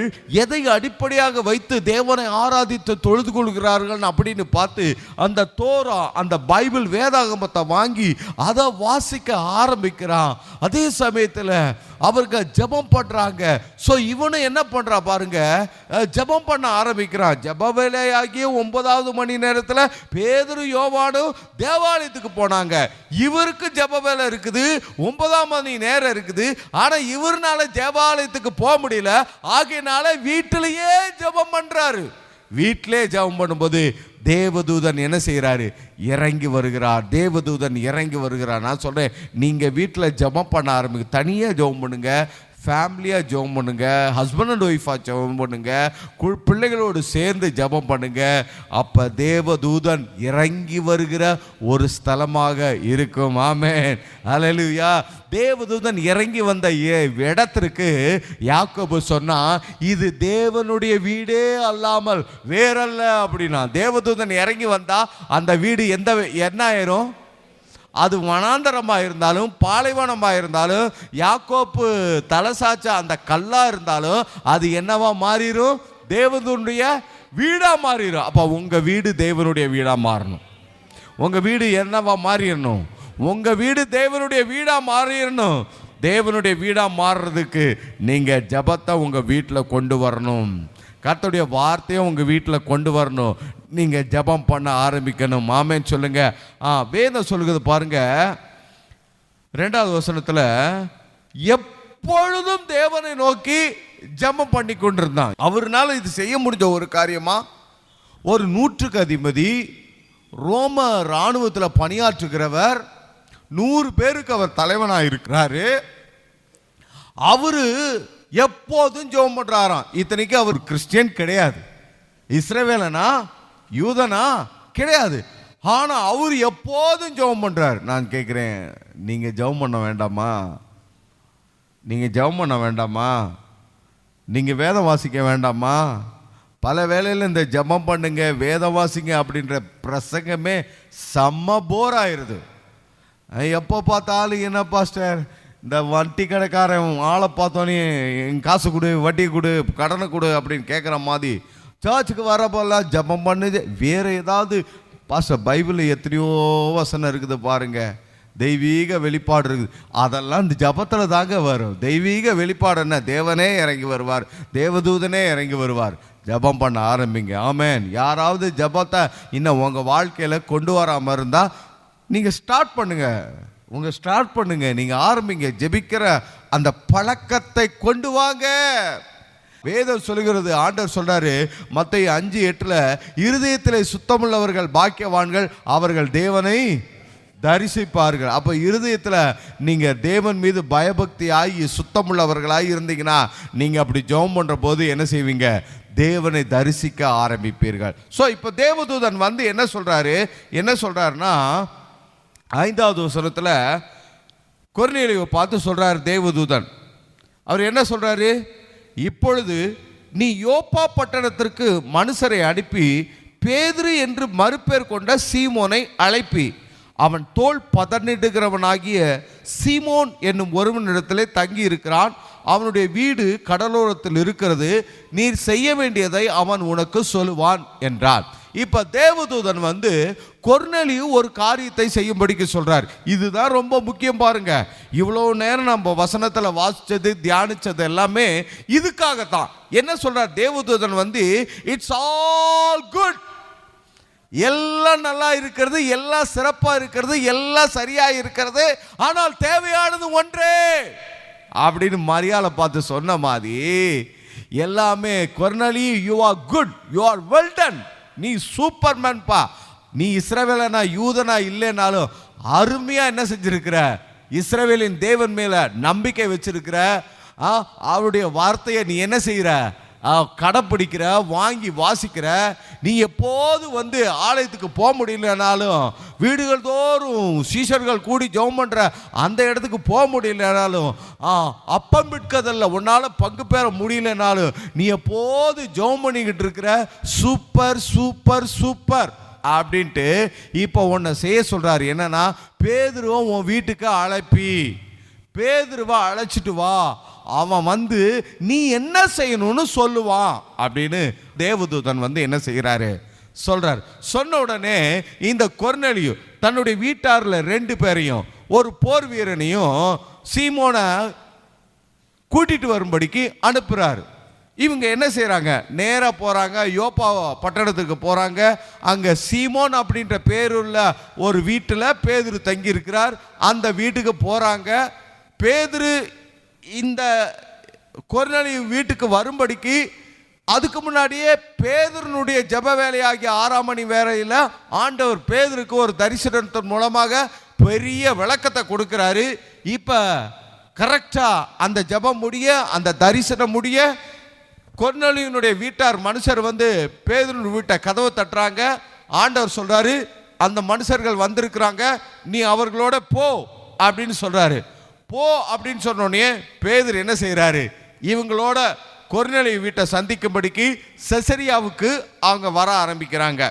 எதை அடிப்படையாக வைத்து தேவனை ஆராதித்து தொழுது கொள்கிறார்கள் அப்படின்னு பார்த்து அந்த தோரா, அந்த பைபிள் வேதாகமத்தை வாங்கி அதை வாசிக்க ஆரம்பிக்கிறான். அதே சமயத்தில் அவர்கள் ஜெபம் பண்றாங்க. சோ இவனு என்ன பண்றா பாருங்க, ஜெபம் பண்ண ஆரம்பிக்கிறான். ஜெப வேலையாகிய 9வது மணி நேரத்தில் பேதுரு யோவானும் தேவாலயத்துக்கு போனாங்க. இவருக்கு ஜெப வேலை இருக்குது, 9ஆம் மணி நேரம் இருக்குது. ஆனா இவர்னால தேவாலயத்துக்கு போக முடியல. ஆகையினால வீட்டிலேயே ஜெபம் பண்றாரு. வீட்டிலே ஜெபம் பண்ணும்போது தேவதூதன் என்ன செய்கிறாரு? இறங்கி வருகிறார். தேவதூதன் இறங்கி வருகிறார். நான் சொல்றேன், நீங்க வீட்டில் ஜெபம் பண்ண ஆரம்பிங்க. தனியா ஜெபம் பண்ணுங்க, ஃபேமிலியாக ஜெபம் பண்ணுங்க, ஹஸ்பண்ட் அண்ட் ஒய்ஃபாக ஜெபம் பண்ணுங்க, பிள்ளைகளோடு சேர்ந்து ஜெபம் பண்ணுங்க. அப்போ தேவதூதன் இறங்கி வருகிற ஒரு ஸ்தலமாக இருக்கும். ஆமென் அல்லேலூயா. தேவதூதன் இறங்கி வந்த இடத்திற்கு யாக்கோபு சொன்னா, இது தேவனுடைய வீடே அல்லாமல் வேறல்ல அப்படின்னா. தேவதூதன் இறங்கி வந்தா அந்த வீடு என்ன ஆயிரும்? அது வனாந்தரமாக இருந்தாலும் பாலைவனமாக இருந்தாலும், யாக்கோப்பு தலசாச்சா அந்த கல்லா இருந்தாலும் அது என்னவா மாறிடும்? தேவனுடைய வீடா மாறிடும். அப்போ உங்க வீடு தேவனுடைய வீடா மாறணும். உங்க வீடு என்னவா மாறிடணும்? உங்க வீடு தேவனுடைய வீடா மாறிடணும். தேவனுடைய வீடா மாறுறதுக்கு நீங்க ஜெபத்தை உங்க வீட்டில் கொண்டு வரணும். கர்த்தருடைய வார்த்தையை உங்க வீட்டில் கொண்டு வரணும். நீங்க ஜெபம் பண்ண ஆரம்பிக்கணும். ஆமென் சொல்லுங்க. வேதம் சொல்லுகிறது பாருங்க, 2வது வசனத்துல, எப்பொழுதும் தேவனை நோக்கி ஜெபம் பண்ணி கொண்டிருந்தான். அவர்னால இது செய்ய முடிஞ்ச ஒரு காரியமா? ஒரு 100க்கு அதிபதி, ரோம இராணுவத்தில் பணியாற்றுகிறவர், 100 பேருக்கு அவர் தலைவனாக இருக்கிறாரு. அவரு எப்போதும் ஜெபம் பண்றாராம். இத்தனைக்கு அவர் கிறிஸ்டியன் கிடையாது, இஸ்ரவேலனா யூதனா கிடையாது. ஆனா அவர் எப்போதும் ஜெபம் பண்றார். நான் கேட்கிறேன், நீங்க ஜெபம் பண்ண வேண்டாமா? நீங்க ஜெபம் பண்ண வேண்டாமா? நீங்க வேதம் வாசிக்க வேண்டாமா? பல வேளையில் இந்த ஜெபம் பண்ணுங்க, வேதம் வாசிங்க அப்படின்ற பிரசங்கமே செம்ம போர் ஆயிருது. எப்போ பார்த்தாலும் என்ன பாஸ்டர், இந்த வட்டி கடைக்காரன் ஆளை பார்த்தோன்னே காசு கொடு, வட்டி கொடு, கடனை கொடு அப்படின்னு கேட்குற மாதிரி சர்ச்சுக்கு வரப்போல்லாம் ஜெபம் பண்ணுது. வேறு ஏதாவது பாஸ்டர், பைபிளில் எத்தனையோ வசனம் இருக்குது பாருங்க, தெய்வீக வெளிப்பாடு இருக்குது. அதெல்லாம் இந்த ஜபத்தில் தாங்க வரும். தெய்வீக வெளிப்பாடு என்ன? தேவனே இறங்கி வருவார், தேவதூதனே இறங்கி வருவார். ஜபம் பண்ண ஆரம்பிங்க. ஆமென். யாராவது ஜபத்தை இன்னும் உங்கள் வாழ்க்கையில் கொண்டு வராமல் இருந்தால் நீங்கள் ஸ்டார்ட் பண்ணுங்க. ஸ்டார்ட் பண்ணுங்க, நீங்கள் ஆரம்பிங்க. ஜெபிக்கிற அந்த பழக்கத்தை கொண்டு வாங்க. வேதம் சொல்லுகிறது, ஆண்டவர் சொல்றாரு மத்தேயு 5:8, இருதயத்திலே சுத்தமுள்ளவர்கள் பாக்கியவான்கள், அவர்கள் தேவனை தரிசிப்பார்கள். அப்போ இருதயத்தில் நீங்க தேவன் மீது பயபக்தி ஆகி சுத்தமுள்ளவர்களாக இருந்தீங்கன்னா நீங்க அப்படி ஜெபம் பண்ற போது என்ன செய்வீங்க? தேவனை தரிசிக்க ஆரம்பிப்பீர்கள். ஸோ இப்போ தேவதூதன் வந்து என்ன சொல்றாருன்னா 5வது வசனத்தில் கொர்நேலியுவை பார்த்து சொல்றாரு தேவதூதன். அவர் என்ன சொல்றாரு? இப்பொழுது நீ யோப்பா பட்டணத்திற்கு மனுஷரை அனுப்பி பேதுரு என்று மறுபேர் கொண்ட சீமோனை அழைப்பி, அவன் தோல் பதனிடுகிறவனாகிய சீமோன் என்னும் ஒருவனிடத்திலே தங்கி இருக்கிறான். அவனுடைய வீடு கடலோரத்தில் இருக்கிறது. நீர் செய்ய வேண்டியதை அவன் உனக்கு சொல்லுவான் என்றார். இப்ப தேவதூதன் வந்து கொர்நேலியு ஒரு காரியத்தை செய்யும்படிக்கு சொல்றார். இதுதான் ரொம்ப முக்கியம் பாருங்க. இவ்வளவு நேரம் நம்ம வசனத்துல வாசிச்சது தியானிச்சது எல்லாமே இதுக்காகத்தான். என்ன சொல்றார் தேவதூதன் வந்து? இட்ஸ் ஆல் குட், எல்லாம் நல்லா இருக்கிறது, எல்லாம் சிறப்பா இருக்கிறது, எல்லாம் சரியா இருக்கிறது, ஆனால் தேவையானது ஒன்றே அப்படின்னு மரியாதை பார்த்து சொன்ன மாதிரி எல்லாமே Cornelius, you are good, you are well done, நீ சூப்பர்மேன் பா, நீ இஸ்ரவேலனா யூதனா இல்லைனாலும் அருமையா என்ன செஞ்சிருக்கிற? இஸ்ரவேலின் தேவன் மேல நம்பிக்கை வச்சிருக்கிற, அவருடைய வார்த்தையை நீ என்ன செய்யற? கடைப்பிடிக்கிற, வாங்கி வாசிக்கிற. நீ எப்போது வந்து ஆலயத்துக்கு போக முடியலனாலும், வீடுகள் தோறும் சீஷர்கள் கூடி ஜெபம் பண்ற அந்த இடத்துக்கு போக முடியலனாலும், அப்பம் விற்கதில்ல உன்னால பங்கு பெற முடியலனாலும், நீ எப்போது ஜெபம் பண்ணிக்கிட்டு இருக்கிற. சூப்பர் சூப்பர் சூப்பர் அப்படின்ட்டு இப்போ உன்னை செய்ய சொல்றாரு. என்னன்னா, பேதுருவை உன் வீட்டுக்கு அழைப்பி, பேதுருவா அழைச்சிட்டு வா, அவன் வந்து நீ என்ன செய்யணும்னு சொல்லுவான் அப்படின்னு தேவதூதன் வந்து என்ன செய்யறாரு சொல்றார். சொன்ன உடனே இந்த கொர்நேலியு தன்னுடைய வீட்டார்ல 2 பேரையும் ஒரு போர் வீரனையும் சீமோனை கூட்டிட்டு வரும்படிக்கு அனுப்புறாரு. இவங்க என்ன செய்யறாங்க? நேரா போறாங்க, யோப்பா பட்டணத்துக்கு போறாங்க. அங்க சீமோன் அப்படின்ற பேருள்ள ஒரு வீட்டில் பேதுரு தங்கி இருக்கிறார். அந்த வீட்டுக்கு போறாங்க. பேதுரு இந்த கொர்நேலியு வீட்டுக்கு வரும்படிக்கு அதுக்கு முன்னாடியே பேதுருனுடைய ஜெப வேலையாகிய 6ஆம் மணி வேளையில் ஆண்டவர் பேதுருக்கு ஒரு தரிசனத்தின் மூலமாக பெரிய விளக்கத்தை கொடுக்கிறாரு. இப்ப கரெக்டா அந்த ஜெபம் முடிய, அந்த தரிசனம் முடிய, கொர்நேலியுனுடைய வீட்டார் மனுஷர் வந்து பேதுரு வீட்டை கதவை தட்டுறாங்க. ஆண்டவர் சொல்றாரு, அந்த மனுஷர்கள் வந்திருக்கிறாங்க, நீ அவர்களோட போ அப்படின்னு சொல்றாரு. போ அப்படின்னு சொன்னோடனே பேதுரு என்ன செய்யறாரு? இவங்களோட கொர்நேலியு வீட்டை சந்திக்கும்படிக்கு செசரியாவுக்கு அவங்க வர ஆரம்பிக்கிறாங்க.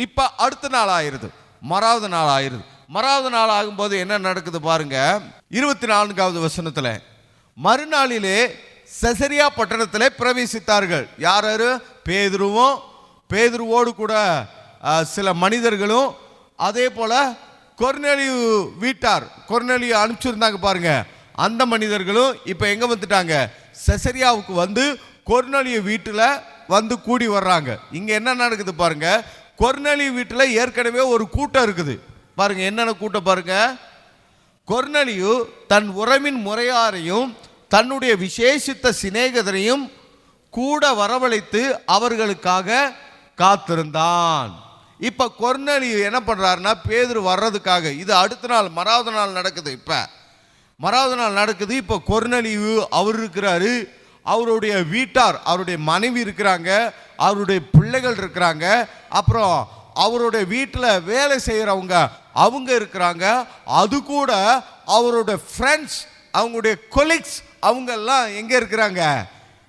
இப்ப அடுத்த நாள் ஆயிருது, மறாவது நாள் ஆயிருது. மறாவது நாள் ஆகும்போது என்ன நடக்குது பாருங்க. 24வது வசனத்துல, மறுநாளிலே செசரியா பட்டணத்திலே பிரவேசித்தார்கள். யாரு? பேதுருவும், பேதுருவோடு கூட சில மனிதர்களும், அதே போல கொர்நேலியு வீட்டார், கொர்நேலியு அனுப்பிச்சிருந்தாங்க பாருங்க, அந்த மனிதர்களும் இப்ப எங்க வந்துட்டாங்க? செசரியாவுக்கு வந்து கொர்நேலியு வீட்டுல வந்து கூடி வர்றாங்க. இங்க என்ன நடக்குது பாருங்க. கொர்நேலியு வீட்டுல ஏற்கனவே ஒரு கூட்டம் இருக்குது பாருங்க. என்னென்ன கூட்டம் பாருங்க. கொர்நேலியு தன் உறவின் முறையாரையும் தன்னுடைய விசேஷித்த சிநேகிதரையும் கூட வரவழைத்து அவர்களுக்காக காத்திருந்தான். இப்ப கொர்நேலியு என்ன பண்றாருன்னா, பேதுரு வர்றதுக்காக, இது அடுத்த நாள் மறாவது நாள் நடக்குது. இப்ப மறாவது நாள் நடக்குது. இப்ப கொர்நேலியு அவர் இருக்கிறாரு, அவருடைய வீட்டார், அவருடைய மனைவி இருக்கிறாங்க, அவருடைய பிள்ளைகள் இருக்கிறாங்க, அப்புறம் அவருடைய வீட்டில் வேலை செய்யறவங்க அவங்க இருக்கிறாங்க, அது கூட அவருடைய ஃப்ரெண்ட்ஸ், அவங்களுடைய கொலீக்ஸ் அவங்க எல்லாம் எங்க இருக்கிறாங்க?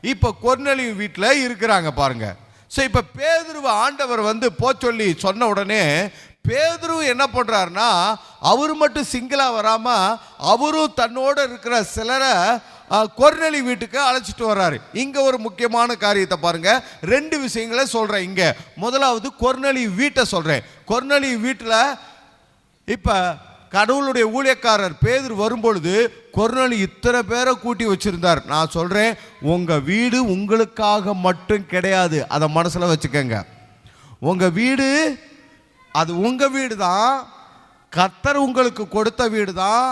இப்ப கொர்நேலியு வீட்டில் இருக்கிறாங்க பாருங்க. ஸோ இப்போ பேதுருவை ஆண்டவர் வந்து சொல்லி சொன்ன உடனே பேதுரு என்ன பண்றாருன்னா, அவரு மட்டும் சிங்கிளா வராம அவரும் தன்னோட இருக்கிற சிலரை கொர்நேலியு வீட்டுக்கு அழைச்சிட்டு வர்றாரு. இங்க ஒரு முக்கியமான காரியத்தை பாருங்க. 2 விஷயங்களை சொல்றேன் இங்க. முதலாவது கொர்நேலியு வீட்டை சொல்றேன். கொர்நேலியு வீட்டில் இப்ப கடவுளுடைய ஊழியக்காரர் பேதுரு வரும்பொழுது கொர்நேலியு இத்தனை பேரை கூட்டி வச்சிருந்தார். நான் சொல்றேன், உங்க வீடு உங்களுக்காக மட்டும் கிடையாது, அதை மனசுல வச்சுக்கோங்க. உங்க வீடு அது உங்க வீடு தான், கர்த்தர் உங்களுக்கு கொடுத்த வீடு தான்.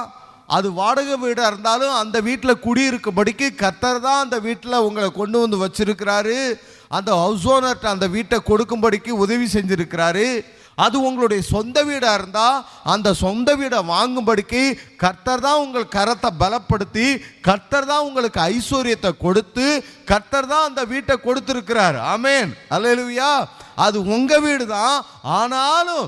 அது வாடகை வீடாக இருந்தாலும் அந்த வீட்டில் குடியிருக்கும்படிக்கு கர்த்தர் தான் அந்த வீட்டில் உங்களை கொண்டு வந்து வச்சிருக்கிறாரு. அந்த ஹவுஸ் ஓனர்கிட்ட அந்த வீட்டை கொடுக்கும்படிக்கு உதவி செஞ்சிருக்கிறாரு. அது உங்களுடைய சொந்த வீடாக இருந்தால் அந்த சொந்த வீடை வாங்கும்படிக்கு கர்த்தர் தான் உங்கள் கரத்தை பலப்படுத்தி, கர்த்தர் தான் உங்களுக்கு ஐஸ்வர்யத்தை கொடுத்து, கர்த்தர் தான் அந்த வீட்டை கொடுத்துருக்கிறார். ஆமென், அல்லேலூயா. அது உங்கள் வீடு தான், ஆனாலும்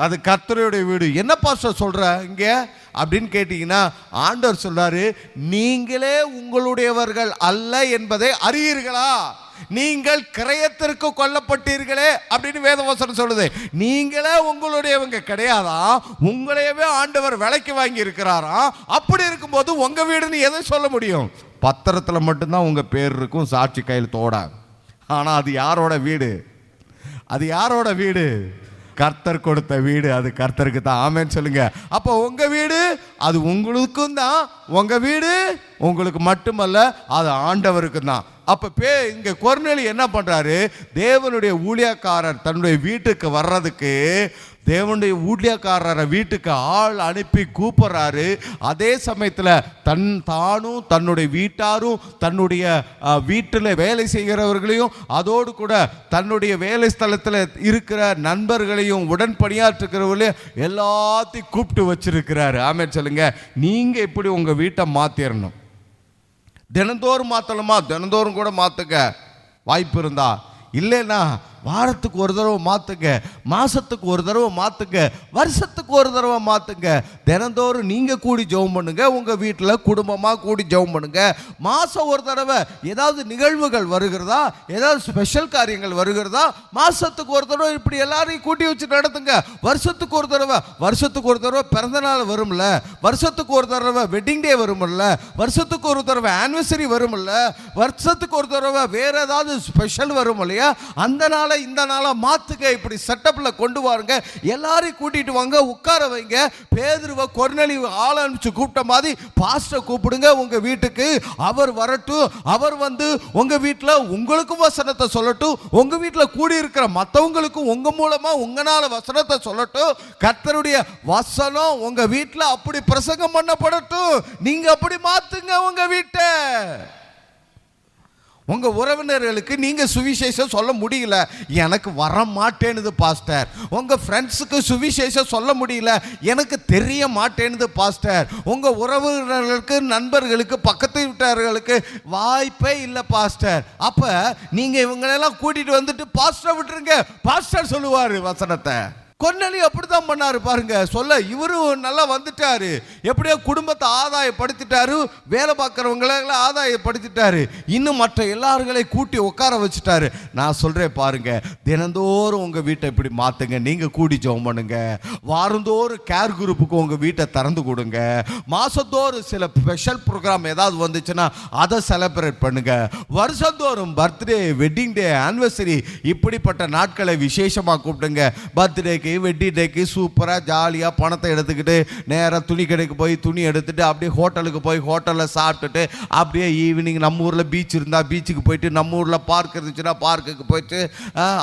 அது கர்த்தருடைய வீடு. என்ன பாஸ்டர் சொல்ற இங்கே அப்படின்னு கேட்டீங்கன்னா, ஆண்டவர் சொல்றாரு, நீங்களே உங்களுடையவர்கள் அல்ல என்பதை அறியீர்களா? நீங்கள் கிரயத்திற்கு கொல்லப்பட்டீர்களே அப்படின்னு வேதவசனம் சொல்லுது. நீங்களே உங்களுடையவங்க கிடையாதா, உங்களையவே ஆண்டவர் விலைக்கு வாங்கி இருக்கிறாராம். அப்படி இருக்கும்போது உங்க வீடுன்னு எதை சொல்ல முடியும்? பத்திரத்தில் மட்டும்தான் உங்க பேர் இருக்கும், சாட்சி கையெழுத்தோட. ஆனா அது யாரோட வீடு? அது யாரோட வீடு? கர்த்தர் கொடுத்த வீடு. அது கர்த்தருக்கு தான். ஆமென் சொல்லுங்க. அப்போ உங்க வீடு அது உங்களுக்கும் தான். உங்க வீடு உங்களுக்கு மட்டுமல்ல, அது ஆண்டவருக்கு தான். அப்ப இங்க கொர்நேலி என்ன பண்றாரு? தேவனுடைய ஊழியக்காரர் தன்னுடைய வீட்டுக்கு வர்றதுக்கு தேவனுடைய ஊழியக்காரரை வீட்டுக்கு ஆள் அனுப்பி கூப்பிடுறாரு. அதே சமயத்தில் தானும் தன்னுடைய வீட்டாரும் தன்னுடைய வீட்டில் வேலை செய்கிறவர்களையும் அதோடு கூட தன்னுடைய வேலை ஸ்தலத்தில் இருக்கிற நண்பர்களையும் உடன் பணியாற்றுகிறவர்களையும் எல்லாத்தையும் கூப்பிட்டு வச்சிருக்கிறாரு. ஆமென் சொல்லுங்க. நீங்க இப்படி உங்க வீட்டை மாத்திரணும். தினந்தோறும் மாற்றணுமா? தினந்தோறும் கூட மாற்றுங்க வாய்ப்பு இருந்தா. இல்லைன்னா வாரத்துக்கு ஒரு தடவை மாற்றுங்க, மாதத்துக்கு ஒரு தடவை மாற்றுங்க, வருஷத்துக்கு ஒரு தடவை மாற்றுங்க. தினந்தோறும் நீங்கள் கூடி ஜெபம் பண்ணுங்க, உங்கள் வீட்டில் குடும்பமாக கூடி ஜெபம் பண்ணுங்க. மாதம் ஒரு தடவை ஏதாவது நிகழ்வுகள் வருகிறதா, ஏதாவது ஸ்பெஷல் காரியங்கள் வருகிறதா, மாதத்துக்கு ஒரு தடவை இப்படி எல்லாரையும் கூட்டி வச்சு நடத்துங்க. வருஷத்துக்கு ஒரு தடவை பிறந்த நாள் வரும்ல, வருஷத்துக்கு ஒரு தடவை வெட்டிங் டே வரும்ல, வருஷத்துக்கு ஒரு தடவை ஆனிவர்சரி வரும்ல, வருஷத்துக்கு ஒரு தடவை வேற ஏதாவது ஸ்பெஷல் வரும் இல்லையா, அந்த நாளை இந்த நாளா மாத்துங்க. இப்படி செட்டப்ல கொண்டு வாருங்க. எல்லாரையும் கூட்டிட்டு வாங்க, உட்கார வைங்க. பேதுருவை கொர்நேலி ஆள் அனுப்பிச்சு கூப்பிட்ட மாதிரி பாஸ்டர் கூப்பிடுங்க உங்க வீட்டுக்கு. அவர் வரட்டும். அவர் வந்து உங்க வீட்டில் உங்களுக்கும் வசனத்தை சொல்லட்டும், உங்க வீட்டில் கூடி இருக்கிற மற்றவங்களுக்கும் உங்க மூலமா உங்களால வசனத்தை சொல்லட்டும். கர்த்தருடைய வசனம் உங்க வீட்டில் அப்படி பிரசங்கம் பண்ணப்படட்டும். நீங்க அப்படி மாத்துங்க உங்க வீட்டை. உங்க உறவினர்களுக்கு நீங்க சுவிசேஷம் சொல்ல முடியல, எனக்கு வர மாட்டேனுது பாஸ்டர். உங்க ஃப்ரெண்ட்ஸுக்கு சுவிசேஷம் சொல்ல முடியல, எனக்கு தெரிய மாட்டேனுது பாஸ்டர். உங்க உறவினர்களுக்கு, நண்பர்களுக்கு, பக்கத்து வீட்டார்களுக்கு வாய்ப்பே இல்லை பாஸ்டர். அப்ப நீங்க இவங்களெல்லாம் கூட்டிட்டு வந்துட்டு பாஸ்டர் விட்டுருங்க. பாஸ்டர் சொல்லுவாரு வசனத்தை. கொர்நேலி அப்படித்தான் பண்ணாரு பாருங்க. சொல்ல இவரும் நல்லா வந்துட்டாரு, எப்படியோ குடும்பத்தை ஆதாயப்படுத்திட்டாரு, வேலை பார்க்குறவங்களை ஆதாயப்படுத்திட்டாரு, இன்னும் மற்ற எல்லார்களையும் கூட்டி உட்கார வச்சுட்டாரு. நான் சொல்றேன் பாருங்க, தினந்தோறும் உங்க வீட்டை இப்படி மாத்துங்க. நீங்க கூடி ஜெபம் பண்ணுங்க. வாரந்தோறும் கேர் குரூப்புக்கு உங்க வீட்டை திறந்து கொடுங்க. மாசத்தோறும் சில ஸ்பெஷல் ப்ரோக்ராம் ஏதாவது வந்துச்சுன்னா அதை செலிப்ரேட் பண்ணுங்க. வருஷந்தோறும் பர்த்டே, வெட்டிங் டே, ஆனிவர்சரி இப்படிப்பட்ட நாட்களை விசேஷமாக கூப்பிடுங்க. பர்த்டே வெட்டிங் டேக்கு சூப்பராக ஜாலியாக பணத்தை எடுத்துக்கிட்டு நேராக துணி கடைக்கு போய் துணி எடுத்துட்டு அப்படியே ஹோட்டலுக்கு போய் ஹோட்டலில் சாப்பிட்டுட்டு அப்படியே ஈவினிங் நம்ம ஊரில் பீச் இருந்தால் பீச்சுக்கு போயிட்டு, நம்ம ஊரில் பார்க் இருந்துச்சுன்னா பார்க்குக்கு போயிட்டு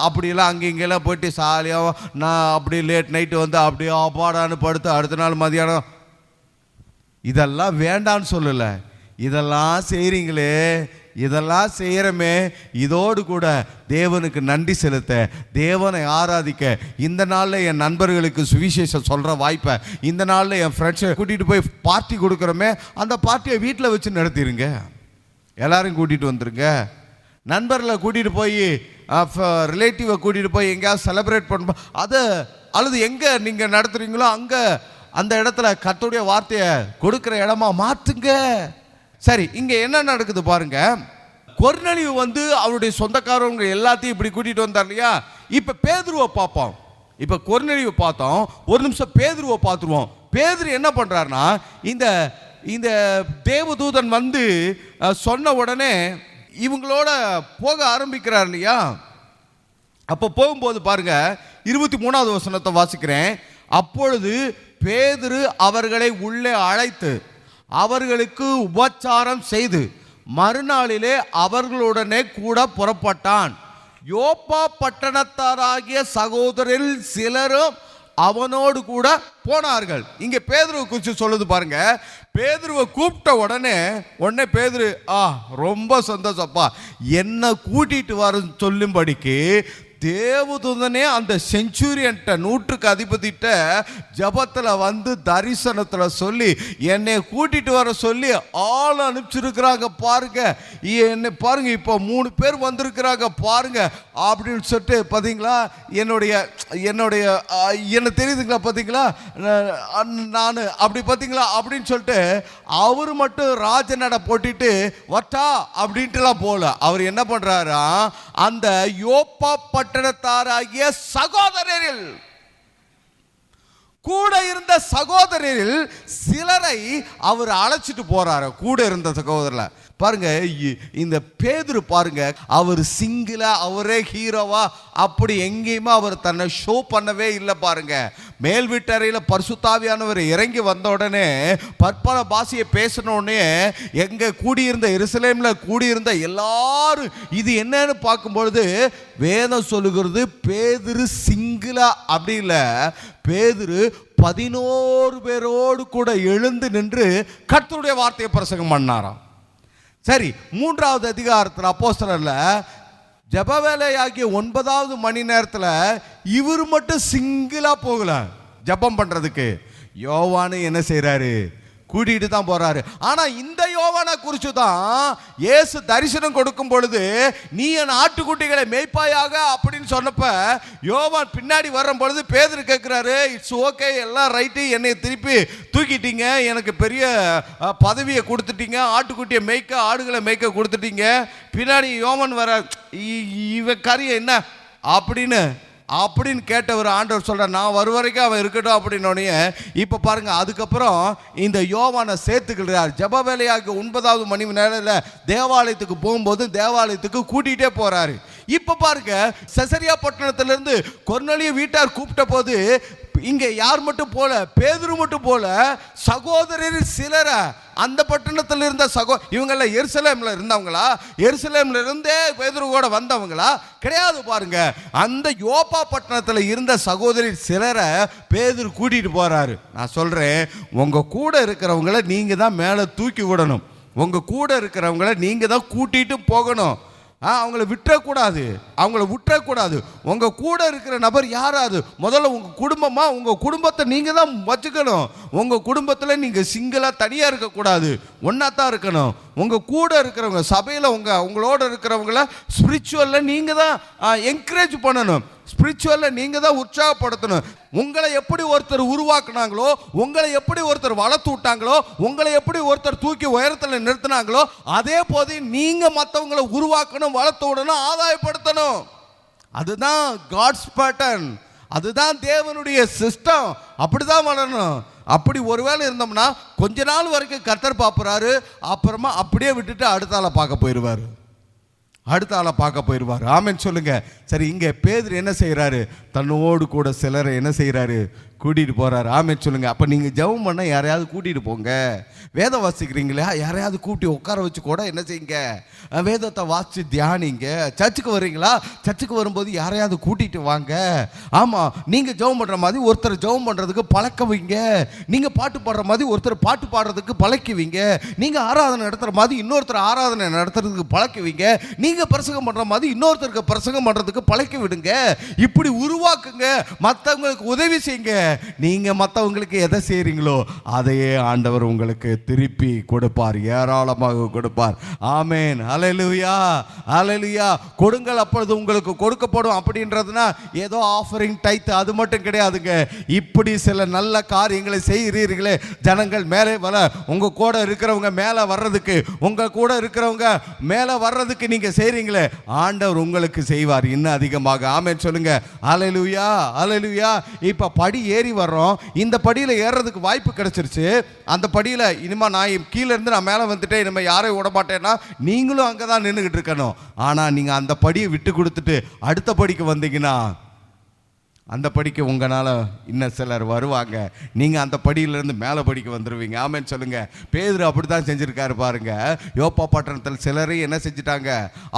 அப்படியெல்லாம் அங்கே இங்கெல்லாம் போயிட்டு ஜாலியாக நான் அப்படியே லேட் நைட்டு வந்து அப்படியே அப்பாடான்னு படுத்து அடுத்த நாள் மதியானம். இதெல்லாம் வேண்டான்னு சொல்லலை, இதெல்லாம் செய்கிறீங்களே, இதெல்லாம் செய்கிறமே, இதோடு கூட தேவனுக்கு நன்றி செலுத்த, தேவனை ஆராதிக்க, இந்த நாளில் என் நண்பர்களுக்கு சுவிசேஷம் சொல்கிற வாய்ப்பை, இந்த நாளில் என் ஃப்ரெண்ட்ஸை கூட்டிகிட்டு போய் பார்ட்டி கொடுக்குறோமே, அந்த பார்ட்டியை வீட்டில் வச்சு நடத்திடுங்க. எல்லாரையும் கூட்டிகிட்டு வந்துடுங்க. நண்பர்களை கூட்டிகிட்டு போய், ரிலேட்டிவை கூட்டிகிட்டு போய் எங்கேயாவது செலிப்ரேட் பண்ண அதை, அல்லது எங்கே நீங்கள் நடத்துகிறீங்களோ அங்கே அந்த இடத்துல கர்த்தருடைய வார்த்தையை கொடுக்குற இடமா மாற்றுங்க. சரி, இங்க என்ன நடக்குது பாருங்க. கொர்நேலி வந்து அவருடைய சொந்தக்காரங்க எல்லாத்தையும் இப்படி கூட்டிட்டு வந்தார் இல்லையா. இப்ப பேதுருவை பார்ப்போம். இப்ப கொர்நேலியை பார்த்தோம், ஒரு நிமிஷம் பேதுருவை பார்த்துருவோம். பேதுரு என்ன பண்றாருன்னா, இந்த தேவதூதன் வந்து சொன்ன உடனே இவங்களோட போக ஆரம்பிக்கிறார் இல்லையா. அப்ப போகும்போது பாருங்க, 23வது வசனத்தை வாசிக்கிறேன். அப்பொழுது பேதுரு அவர்களை உள்ளே அழைத்து அவர்களுக்கு உபச்சாரம் செய்து மறுநாளிலே அவர்களுடனே கூட புறப்பட்டான். யோப்பா பட்டணத்தாராகிய சகோதரில் சிலரும் அவனோடு கூட போனார்கள். இங்க பேதுருவை குறித்து சொல்லுது பாருங்க. பேதுருவை கூப்பிட்ட உடனே பேதுரு ரொம்ப சந்தோஷப்பா, என்ன கூட்டிட்டு வர சொல்லும்படிக்கு தேவதூதனே அந்த செஞ்சுரியன்ட்ட, நூற்றுக்கு அதிபதிட்ட ஜபத்தில் வந்து தரிசனத்தில் சொல்லி என்னை கூட்டிட்டு வர சொல்லி ஆள் அனுப்பிச்சிருக்கிறாங்க பாருங்க, என்னை பாருங்க, இப்போ 3 பேர் வந்திருக்கிறாங்க பாருங்க அப்படின்னு சொல்லிட்டு பார்த்தீங்களா, என்ன தெரியுதுங்களா, பார்த்தீங்களா நான் அப்படி பார்த்தீங்களா அப்படின்னு சொல்லிட்டு அவர் மட்டும் ராஜநடை போட்டுட்டு வட்டா அப்படின்ட்டுலாம் போல. அவர் என்ன பண்றாரா, அந்த யோப்பா பட்டணத்தாராகிய சகோதரரில், கூட இருந்த சகோதரரில் சிலரை அவர் அழைச்சிட்டு போறாரு. கூட இருந்த சகோதரர்ல பாருங்க, இந்த பேதுரு பாருங்க, அவர் சிங்கிளா, அவரே ஹீரோவா அப்படி எங்கேயுமே அவர் தன்னை ஷோ பண்ணவே இல்லை பாருங்க. மேல் வீட்டறையில் பரிசுத்தாவியானவர் இறங்கி வந்த உடனே பற்பல பாஷையை பேசின உடனே எங்க கூடியிருந்த எருசலேம்ல கூடியிருந்த எல்லாரும் இது என்னன்னு பார்க்கும்பொழுது வேதம் சொல்லுகிறது, பேதுரு சிங்கிளா அப்படி இல்லை, பேதுரு 11 பேரோடு கூட எழுந்து நின்று கர்த்தருடைய வார்த்தையை பிரசங்கம் பண்ணாராம். சரி, 3வது அதிகாரத்தில் அப்போஸ்தலர்ல ஜெப வேலையாகிய 9வது மணி நேரத்தில் இவர் மட்டும் சிங்கிளா போகல ஜெபம் பண்றதுக்கு. யோவானு என்ன செய்யறாரு, கூட்டிட்டு தான் போறாரு. ஆனா இந்த யோவானை குறித்து தான் இயேசு தரிசனம் கொடுக்கும் பொழுது நீ என் ஆட்டுக்குட்டிகளை மேய்ப்பாயாக அப்படின்னு சொன்னப்ப யோவான் பின்னாடி வரும் பொழுது பேதுரு கேட்கிறாரு, இட்ஸ் ஓகே, எல்லாம் ரைட்டு, என்னை திருப்பி தூக்கிட்டீங்க, எனக்கு பெரிய பதவியை கொடுத்துட்டீங்க, ஆட்டுக்குட்டியை மேய்க்க ஆடுகளை மேய்க்க கொடுத்துட்டீங்க. பின்னாடி யோவான் வர இவ காரியம் என்ன அப்படின்னு கேட்டவர் ஆண்டவர் சொல்ற, நான் வரும் வரைக்கும் அவன் இருக்கட்டும் அப்படின்னோடனே இப்போ பாருங்க, அதுக்கப்புறம் இந்த யோவானை சேர்த்துக்கிறார். ஜெப வேலையாக 9வது மணி நேரத்தில் தேவாலயத்துக்கு போகும்போது தேவாலயத்துக்கு கூட்டிகிட்டே போறாரு. இப்போ பாருங்க, செசரியா பட்டணத்திலிருந்து கொர்நேலியு வீட்டார் கூப்பிட்ட போது இங்க யார் மட்டும் போல, பேதுரு மட்டும் போல, சகோதரர் சிலரை அந்த பட்டணத்தில் இருந்த இவங்கள எருசலேம்ல இருந்தவங்களா, எருசலேம்ல இருந்தே பேதுரு கூட வந்தவங்களா கிடையாது பாருங்க. அந்த யோப்பா பட்டணத்தில் இருந்த சகோதரி சிலரை பேதுரு கூட்டிட்டு போறாரு. நான் சொல்றேன், உங்க கூட இருக்கிறவங்கள நீங்க தான் மேலே தூக்கி விடணும், உங்க கூட இருக்கிறவங்கள நீங்க தான் கூட்டிட்டு போகணும். அவங்கள விட்டுறக்கூடாது. உங்க கூட இருக்கிற நபர் யாராவது முதல்ல உங்க குடும்பமா, உங்க குடும்பத்தை நீங்க தான் வச்சுக்கணும். உங்க குடும்பத்தில் நீங்க சிங்கிளா தனியா இருக்கக்கூடாது, ஒன்னா தான் இருக்கணும். உங்க கூட இருக்கிறவங்க சபையில் உங்களோட இருக்கிறவங்கள ஸ்பிரிச்சுவல்ல நீங்க தான் என்கரேஜ் பண்ணணும், ஸ்பிரிச்சுவல்ல நீங்க தான் உற்சாகப்படுத்தணும். உங்களை எப்படி ஒருத்தர் உருவாக்குனாங்களோ, உங்களை எப்படி ஒருத்தர் வளர்த்து விட்டாங்களோ, உங்களை எப்படி ஒருத்தர் தூக்கி உயரத்தில் நிறுத்தினாங்களோ, அதே போது நீங்க மற்றவங்களை உருவாக்கணும், வளர்த்து விடணும், ஆதாயப்படுத்தணும். அதுதான் காட்ஸ் பேட்டர்ன், அதுதான் தேவனுடைய சிஸ்டம். அப்படிதான் வளரணும். அப்படி ஒருவேளை இருந்தோம்னா கொஞ்ச நாள் வரைக்கும் கர்த்தர் பார்ப்பறாரு, அப்புறமா அப்படியே விட்டுட்டு அடுத்த ஆளை பார்க்க போயிடுவார். ஆமென் சொல்லுங்க. சரி, இங்க பேதுரு என்ன செய்யறாரு, தன்னோடு கூட சிலரை என்ன செய்யறாரு, கூட்டிட்டு போறாரு. ஆமென் சொல்லுங்க. அப்ப நீங்க ஜெபம் பண்ண யாரையாவது கூட்டிட்டு போங்க. வேதம் வாசிக்கிறீங்களா, யாரையாவது கூட்டி உட்கார வச்சு கூட என்ன செய்யுங்க, வேதத்தை வாசிச்சு தியானிங்க. சர்ச்சுக்கு வர்றீங்களா, சர்ச்சுக்கு வரும்போது யாரையாவது கூட்டிட்டு வாங்க. ஆமா, நீங்க ஜெபம் பண்ற மாதிரி ஒருத்தர் ஜெபம் பண்றதுக்கு பழக்க வைங்க. நீங்க பாட்டு பாடுற மாதிரி ஒருத்தர் பாட்டு பாடுறதுக்கு பழக்குவீங்க. நீங்க ஆராதனை நடத்துற மாதிரி இன்னொருத்தர் ஆராதனை நடத்துறதுக்கு பழக்குவீங்க. நீங்க பிரசங்கம் பண்ற மாதிரி இன்னொருத்தருக்கு பிரசங்கம் பண்றதுக்கு பழக்கி விடுங்க. இப்படி உருவாக்குங்க, மற்றவங்களுக்கு உதவி செய்யுங்க. நீங்க மற்றவங்களுக்கு எதை செய்றீங்களோ அதையே ஆண்டவர் உங்களுக்கு திருப்பி கொடுப்பார், ஏராளமாக கொடுப்பார். ஆமென், ஹல்லேலூயா, ஹல்லேலூயா. கொடுங்கள் அப்பொழுது உங்களுக்கு கொடுக்கப்படும் அப்படின்றதுனா ஏதோ ஆஃபரிங் டைத் அது மட்டும் கிடையாதுங்க. இப்படி சில நல்ல காரியங்களை செய்கிறீர்களே, ஜனங்கள் மேலே வர, உங்க கூட இருக்கிறவங்க மேலே வர்றதுக்கு, உங்க கூட இருக்கிறவங்க மேலே வர்றதுக்கு நீங்க செய்றீங்களே, ஆண்டவர் உங்களுக்கு செய்வார் இன்னும் அதிகமாக. ஆமென் சொல்லுங்க. ஹல்லேலூயா, ஹல்லேலூயா. இப்ப படி ஏறி வர்றோம், இந்த படியில் ஏறுறதுக்கு வாய்ப்பு கிடைச்சிருச்சு. அந்த படியில் இனிமே நான் கீழே இருந்து நான் மேலே வந்துட்டேன், இனிமேல் யாரையும் விட மாட்டேன்னா நீங்களும் அங்கே தான் நின்றுக்கிட்டு இருக்கணும். ஆனால் நீங்கள் அந்த படியை விட்டு கொடுத்துட்டு அடுத்த படிக்கு வந்தீங்கன்னா அந்த படிக்கு உங்களால் இன்னும் சிலர் வருவாங்க, நீங்கள் அந்த படியிலேருந்து மேலே படிக்க வந்துடுவீங்க. ஆமேன்னு சொல்லுங்கள். பேதுரு அப்படி தான் செஞ்சுருக்காரு பாருங்க. யோப்பா பட்டணத்தில் சிலரை என்ன செஞ்சுட்டாங்க,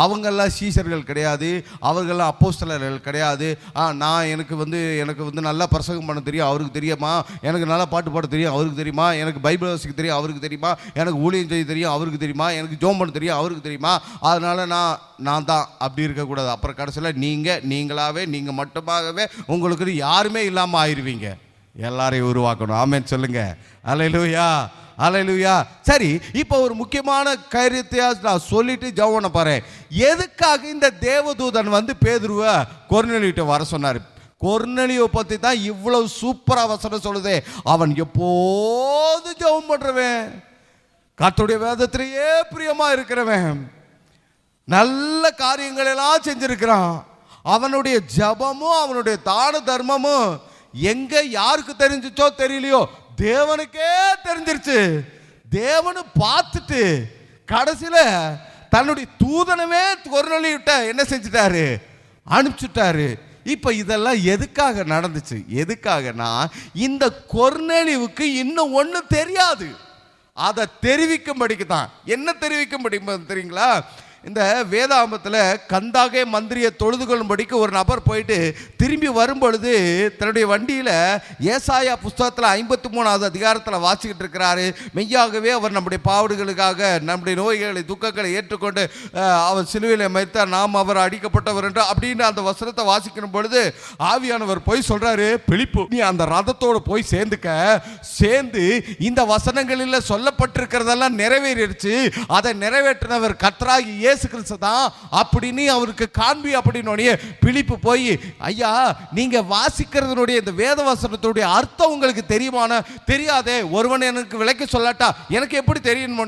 அவங்கெல்லாம் சீஷர்கள் கிடையாது, அவர்களெல்லாம் அப்போஸ்தலர்கள் கிடையாது. நான் எனக்கு வந்து நல்லா பிரசங்கம் பண்ண தெரியும், அவருக்கு தெரியுமா? எனக்கு நல்லா பாட்டு பாட தெரியும், அவருக்கு தெரியுமா? எனக்கு பைபிள் வாசிக்க தெரியும், அவருக்கு தெரியுமா? எனக்கு ஊழியம் செய்ய தெரியும், அவருக்கு தெரியுமா? எனக்கு ஜோம் பண்ண தெரியும், அவருக்கு தெரியுமா? அதனால் நான் தான் அப்படி இருக்கக்கூடாது. அப்புறம் கடைசியில் நீங்களாகவே நீங்கள் மட்டுமாகவே உங்களுக்கு யாருமே இல்லாமல் ஆயிடுவீங்க. எல்லாரையும் உருவாக்கணும். ஆமென் சொல்லுங்க. அல்லேலூயா, அல்லேலூயா. சரி, இப்போ ஒரு முக்கியமான காரியத்தை நான் சொல்லிட்டு ஜெபம் பண்ண போறேன். எதுக்காக இந்த தேவதூதன் வந்து பேதுருவை கொர்நேலியுட்ட வர சொன்னார்? கொர்நேலியை பற்றி தான் இவ்வளவு சூப்பராக வசனம் சொல்லுதே. அவன் எப்போது ஜெபம் பண்றவன், கர்த்தருடைய வேதத்திலேயே பிரியமா இருக்கிறவன், நல்ல காரியங்கள் எல்லாம் செஞ்சிருக்கிறான். அவனுடைய ஜபமும் அவனுடைய தான தர்மமும் எங்க யாருக்கு தெரிஞ்சிச்சோ தெரியலையோ, தேவனுக்கே தெரிஞ்சிருச்சு. தேவனு பார்த்துட்டு கடைசியில தன்னுடைய தூதனமே கொர்நேலியுட்ட என்ன செஞ்சிட்டாரு, அனுப்பிச்சுட்டாரு. இப்ப இதெல்லாம் எதுக்காக நடந்துச்சு? எதுக்காகனா, இந்த கொர்நேலியுவுக்கு இன்னும் ஒண்ணு தெரியாது, அதை தெரிவிக்கும்படிக்கு தான். என்ன தெரிவிக்கும்படி தெரியுங்களா? இந்த வேதாகமத்தில் கந்தாகே மந்திரியை தொழுது கொள்ளும்படிக்கு ஒரு நபர் போயிட்டு திரும்பி வரும்பொழுது தன்னுடைய வண்டியில் ஏசாயா புஸ்தகத்தில் 53வது அதிகாரத்தில் வாசிக்கிட்டு இருக்கிறாரு. மெய்யாகவே அவர் நம்முடைய பாவடுகளுக்காக, நம்முடைய நோய்களை துக்கங்களை ஏற்றுக்கொண்டு அவர் சிலுவையில் மரித்தார், நாம் அவர் அடிக்கப்பட்டவர் என்று அப்படின்னு அந்த வசனத்தை வாசிக்கும் பொழுது ஆவியானவர் போய் சொல்றாரு, பிலிப்பு நீ அந்த ரதத்தோடு போய் சேர்ந்து இந்த வசனங்களில் சொல்லப்பட்டிருக்கிறதெல்லாம் நிறைவேறிடுச்சு, அதை நிறைவேற்றினவர் கர்த்தராகிய இயேசு கிறிஸ்து தான் அப்படின்னு அவருக்கு காண்பி. அப்படின்னு பிலிப்பு போய், ஐயா நீங்க வாசிக்கிறதுனுடைய இந்த வேத வசனத்துடைய அர்த்தம் உங்களுக்கு தெரியுமான? தெரியாதே, ஒருவன் எனக்கு விளக்கி சொல்லாட்டா எனக்கு எப்படி தெரியும்?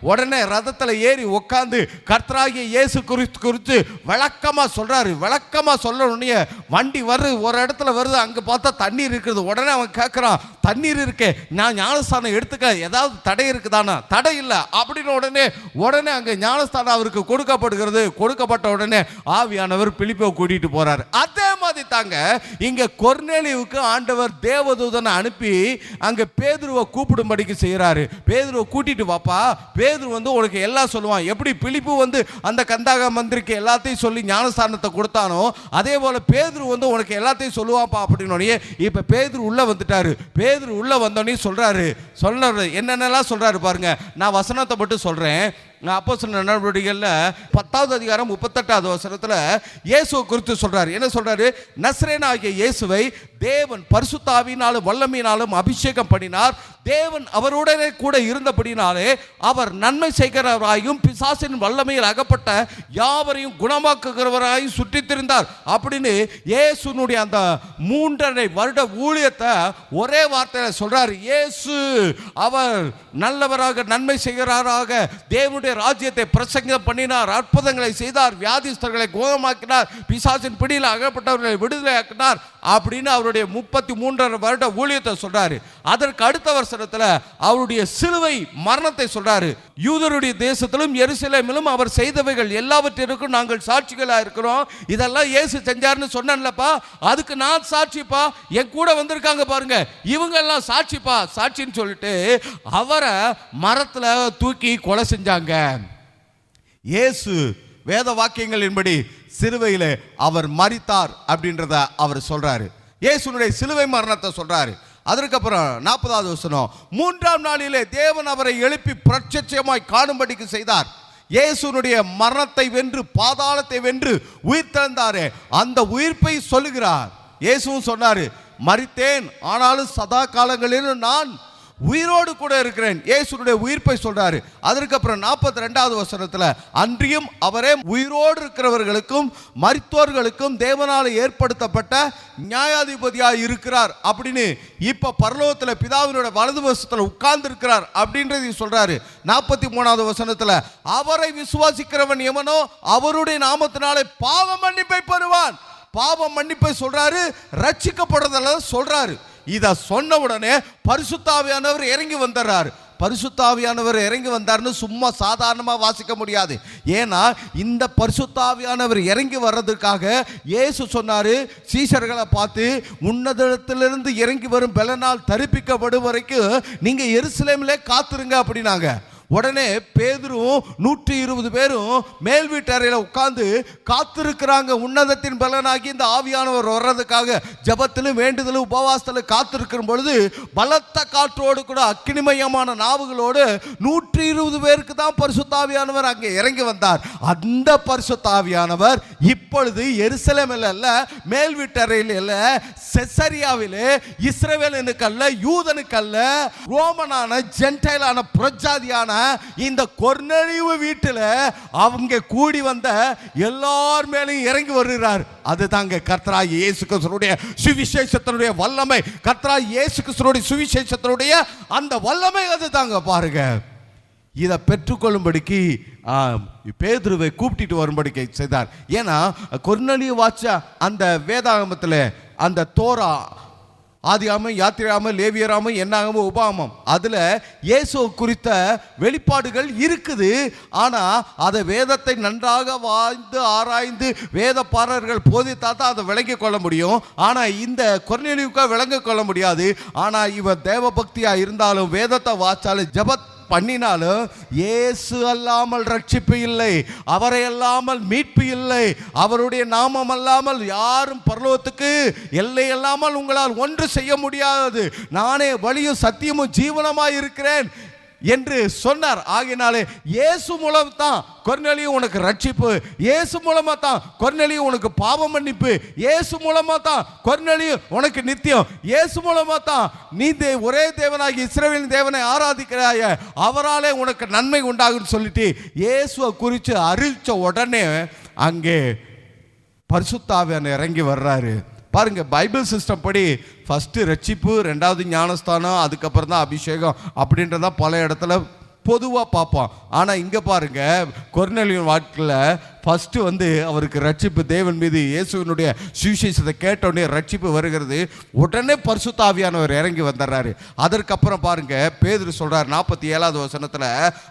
உடனே ரதத்தில் ஏறி உட்கார்ந்து கர்த்தராகிய இயேசு கிறிஸ்து குறித்து விளக்கமா சொல்றாரு. விளக்கமா சொல்லணும்னே வண்டி வருது, ஒரு இடத்துல வருது, அங்க பார்த்தா தண்ணீர் இருக்குது. உடனே அவன் கேட்கிறான், தண்ணீர் இருக்கே, நான் ஞானஸ்தானம் எடுத்துக்க ஏதாவது தடை இருக்குதானா? தடை இல்லை அப்படின்னு உடனே அங்க ஞானஸ்தானம் அவருக்கு கொடுக்கப்படுகிறது. கொடுக்கப்பட்ட உடனே ஆவியானவர் பிலிப்பை கூட்டிட்டு போறார். அதே மாதிரி தாங்க இங்க கொர்நேலியுவுக்கு ஆண்டவர் தேவதூதனை அனுப்பி அங்க பேதுருவை கூப்பிடும்படிக்கு செய்யறாரு. பேதுருவை கூட்டிட்டு வாப்பா, பேதுரு வந்து உனக்கு எல்லாம் சொல்லுவான். எப்படி பிலிப்பு வந்து அந்த கந்தாக மந்திரிக்கு எல்லாத்தையும் சொல்லி ஞானஸ்தானத்தை கொடுத்தானோ, அதே போல பேதுரு வந்து உனக்கு எல்லாத்தையும் சொல்லுவாப்பா அப்படின்னு. இப்ப பேதுரு உள்ள வந்துட்டாரு. பேதுரு உள்ள வந்தோடனே சொல்றாரு என்னென்னலாம் சொல்றாரு பாருங்க. நான் வசனத்தை மட்டும் சொல்றேன். அப்போஸ்தலர் நடவடிக்கைகள்ல 10வது அதிகாரம் 38வது வசனத்துல இயேசுவை குறித்து சொல்றாரு. என்ன சொல்றாரு? நசரேயனாகிய இயேசுவை தேவன் பரிசுத்த ஆவியினாலும் வல்லமையினாலும் அபிஷேகம் பண்ணினார். தேவன் அவருடனே கூட இருந்தபடினாலே அவர் நன்மை செய்கிறவராயும் பிசாசின் வல்லமையில் அகப்பட்ட யாவரையும் குணமாக்குகிறவராயும் சுற்றித் திரிந்தார் அப்படின்னு இயேசுனுடைய அந்த 3.5 வருட ஊழியத்தை ஒரே வார்த்தையில சொல்றாரு. இயேசு அவர் நல்லவராக, நன்மை செய்கிறாராக, தேவனுடைய ராஜ்யத்தை பிரசங்கம் பண்ணினார், அற்புதங்களை செய்தார், வியாதிஸ்தர்களை குணமாக்கினார், பிசாசின் பிடியில் அகப்பட்டவர்களை விடுதலையாக்கினார் அப்படின்னு அவருடைய 33.5 வருட ஊழியத்தை சொல்றாரு. அதற்கு அடுத்த வருஷத்துல அவருடைய சிலுவை மரணத்தை சொல்றாரு. யூதருடைய தேசத்திலும் எருசலேமிலும் அவர் செய்தவைகள் எல்லாவற்றிற்கும் நாங்கள் சாட்சிகளா இருக்கிறோம். இதெல்லாம் இயேசு செஞ்சாருன்னு சொன்னேன்லப்பா, அதுக்கு நான் சாட்சிப்பா, என் கூட வந்திருக்காங்க பாருங்க, இவங்க எல்லாம் சாட்சிப்பா, சாட்சின்னு சொல்லிட்டு அவரை மரத்துல தூக்கி கொலை செஞ்சாங்க. இயேசு வேத வாக்கியங்களின்படி சிலுவையிலே அவர் மரித்தார் அப்படின்றத அவர் சொல்றாரு. இயேசுனுடைய சிலுவை மரணத்தை சொல்றாரு. அதற்கப்புறம் 40வது வசனம், 3ஆம் நாளிலே தேவன் அவரை எழுப்பி பிரத்யட்சமாய் காணும்படிக்கு செய்தார். இயேசுனுடைய மரணத்தை வென்று பாதாளத்தை வென்று உயிர் தெழுந்தாரே, அந்த உயிர்ப்பை சொல்லுகிறார். இயேசுவும் சொன்னாரு, மரித்தேன் ஆனாலும் சதா காலங்களிலும் நான் உயிரோடு கூட இருக்கிறேன். இயேசுனுடைய உயிர்ப்பை சொல்றாரு. அதற்கப்புறம் 42வது வசனத்துல, அன்றியும் அவரே உயிரோடு இருக்கிறவர்களுக்கும் மரித்தோர்களுக்கும் தேவனால் ஏற்படுத்தப்பட்ட நியாயாதிபதியாக இருக்கிறார் அப்படின்னு இப்ப பரலோகத்துல பிதாவினுடைய வலது வசத்துல உட்கார்ந்து இருக்கிறார் அப்படின்றது சொல்றாரு. 43வது வசனத்துல, அவரை விசுவாசிக்கிறவன் எவனோ அவருடைய நாமத்தினாலே பாவ மன்னிப்பை பெறுவான். பாவ மன்னிப்பை சொல்றாரு, ரட்சிக்கப்படுறதெல்லாம் சொல்றாரு. இத சொன்ன உடனே பரிசுத்த ஆவியானவர் இறங்கி வந்துறாரு. பரிசுத்த ஆவியானவர் இறங்கி வந்தார்னு சும்மா சாதாரணமாக வாசிக்க முடியாது. ஏன்னா இந்த பரிசுத்த ஆவியானவர் இறங்கி வர்றதுக்காக இயேசு சொன்னார், சீஷர்களை பார்த்து, உன்னதத்திலிருந்து இறங்கி வரும் பலனால் தரிப்பிக்கப்படும் வரைக்கும் நீங்கள் எருசலேமிலே காத்துருங்க அப்படின்னாங்க. உடனே பேதுரும் 120 பேரும் மேல் வீட்டறையில் உட்கார்ந்து காத்திருக்கிறாங்க. உன்னதத்தின் பலனாகி இந்த ஆவியானவர் வர்றதுக்காக ஜபத்திலும் வேண்டுதலும் உபவாசத்திலும் காத்திருக்கிற பொழுது பலத்த காற்றோடு கூட அக்கினிமயமான நாவுகளோடு 120 பேருக்கு தான் பரிசுத்த ஆவியானவர் அங்கே இறங்கி வந்தார். அந்த பரிசுத்த ஆவியானவர் இப்பொழுது எருசலேமில் அல்ல, மேல் வீட்டறையில் அல்ல, செசரியாவிலே இஸ்ரவேலனுக்கு அல்ல, யூதனுக்கு அல்ல, ரோமனான ஜென்டைலான புறஜாதியான இந்த கொர்நேலியு வீட்டில் அவங்க கூடி வந்த எல்லார் மேலையும் இறங்கி வருகிறார். அதுதாங்க கர்த்தராகிய இயேசு கிறிஸ்துவினுடைய சுவிசேஷத்தினுடைய வல்லமை. கர்த்தராகிய இயேசு கிறிஸ்துவினுடைய சுவிசேஷத்தினுடைய அந்த வல்லமை அதுதாங்க. பாருங்க, இதை பெற்றுக்கொள்ளும்படிக்கு பேதுருவை கூப்பிட்டு வரும்படிக்கு செய்தார். ஏன்னா கொர்நேலியு வாச்ச அந்த வேதாகமத்தில் அந்த தோரா, ஆதியாகமம், யாத்திராகமம், லேவியராகமம், என்னாகமம், உபாகமம், அதில் இயேசு குறித்த வெளிப்பாடுகள் இருக்குது. ஆனால் அதை வேதத்தை நன்றாக வாய்ந்து ஆராய்ந்து வேதப்பாரர்கள் போதித்தா தான் அதை விளங்கிக் கொள்ள முடியும். ஆனால் இந்த கொர்நேலியுக்காக விளங்கிக் கொள்ள முடியாது. ஆனால் இவர் தேவ பக்தியாக இருந்தாலும் வேதத்தை வாச்சாலும் ஜபத் பண்ணினாலும் இயேசு அல்லாமல் ரட்சிப்பு இல்லை, அவரை அல்லாமல் மீட்பு இல்லை, அவருடைய நாமம் அல்லாமல் யாரும் பரலோகத்துக்கு எல்லை அல்லாமல் உங்களால் ஒன்று செய்ய முடியாது, நானே வழியும் சத்தியமும் ஜீவனமாய் இருக்கிறேன் என்று சொன்னார். ஆகினாலே இயேசு மூலம் தான் கொர்நேலியு உனக்கு ரட்சிப்பு, இயேசு மூலமா தான் கொர்நேலியு உனக்கு பாவ மன்னிப்பு, இயேசு மூலமா தான் கொர்நேலியு உனக்கு நித்தியம், இயேசு மூலமா தான் நீ ஒரே தேவனாகி இஸ்ரவேலின் தேவனை ஆராதிக்கிறாய, அவராலே உனக்கு நன்மை உண்டாகுன்னு சொல்லிட்டு இயேசுவை குறித்து அறிவிச்ச உடனே அங்கே பரிசுத்த ஆவியானவர் இறங்கி வர்றாரு. பாருங்க, பைபிள் சிஸ்டம் படி ஃபர்ஸ்ட் ரட்சிப்பு, ரெண்டாவது ஞானஸ்தானம், அதுக்கப்புறம் தான் அபிஷேகம் அப்படின்றத பல இடத்துல பொதுவாக பார்ப்போம். ஆனால் இங்கே பாருங்க, கொர்நேலியு வாழ்க்கையில் ஃபஸ்ட்டு அவருக்கு ரட்சிப்பு, தேவன் மீது இயேசுவினுடைய சுவிசேஷத்தை கேட்டோடனே ரட்சிப்பு வருகிறது. உடனே பரிசுத்த ஆவியானவர் இறங்கி வந்துடுறாரு. அதற்கப்புறம் பாருங்க, பேதுரு சொல்றார் 47வது வசனத்தில்,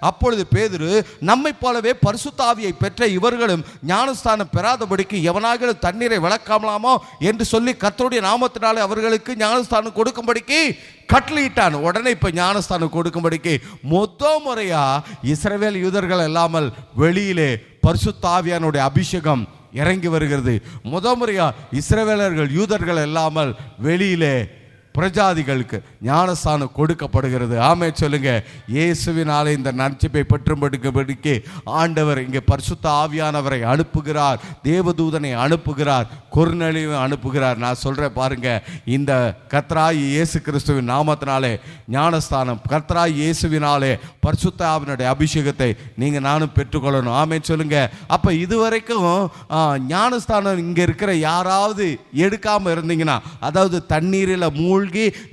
அப்பொழுது பேதுரு, நம்மை போலவே பரிசுத்த ஆவியை பெற்ற இவர்களும் ஞானஸ்தானம் பெறாதபடிக்கு எவனாக தண்ணீரை விளக்காமலாமோ என்று சொல்லி கர்த்தருடைய நாமத்தினாலே அவர்களுக்கு ஞானஸ்தானம் கொடுக்கும்படிக்கு கட்டளையிட்டான். உடனே இப்ப ஞானஸ்தானம் கொடுக்கும்படிக்கு முறையா இஸ்ரவேல் யூதர்கள் இல்லாமல் வெளியிலே பரிசுத்த ஆவியானுடைய அபிஷேகம் இறங்கி வருகிறது. முறையா இஸ்ரவேலர்கள் யூதர்கள் இல்லாமல் வெளியிலே பிரஜாதிகளுக்கு ஞானஸ்தானம் கொடுக்கப்படுகிறது. ஆமே சொல்லுங்க. இயேசுவினாலே இந்த நற்செய்தியை பெற்றும்படிக்கு ஆண்டவர் இங்கே பரிசுத்த ஆவியானவரை அனுப்புகிறார், தேவதூதனை அனுப்புகிறார், கொர்நேலியுவை அனுப்புகிறார். நான் சொல்றேன் பாருங்க, இந்த கர்த்தராகிய இயேசு கிறிஸ்துவின் நாமத்தினாலே ஞானஸ்தானம், கர்த்தராகிய இயேசுவினாலே பரிசுத்த ஆவியினுடைய அபிஷேகத்தை நீங்க நானும் பெற்றுக்கொள்ளணும். ஆமே சொல்லுங்க. அப்ப இதுவரைக்கும் ஞானஸ்தானம் இங்க இருக்கிற யாராவது எடுக்காம இருந்தீங்கன்னா, அதாவது தண்ணீரில் மூழ்கி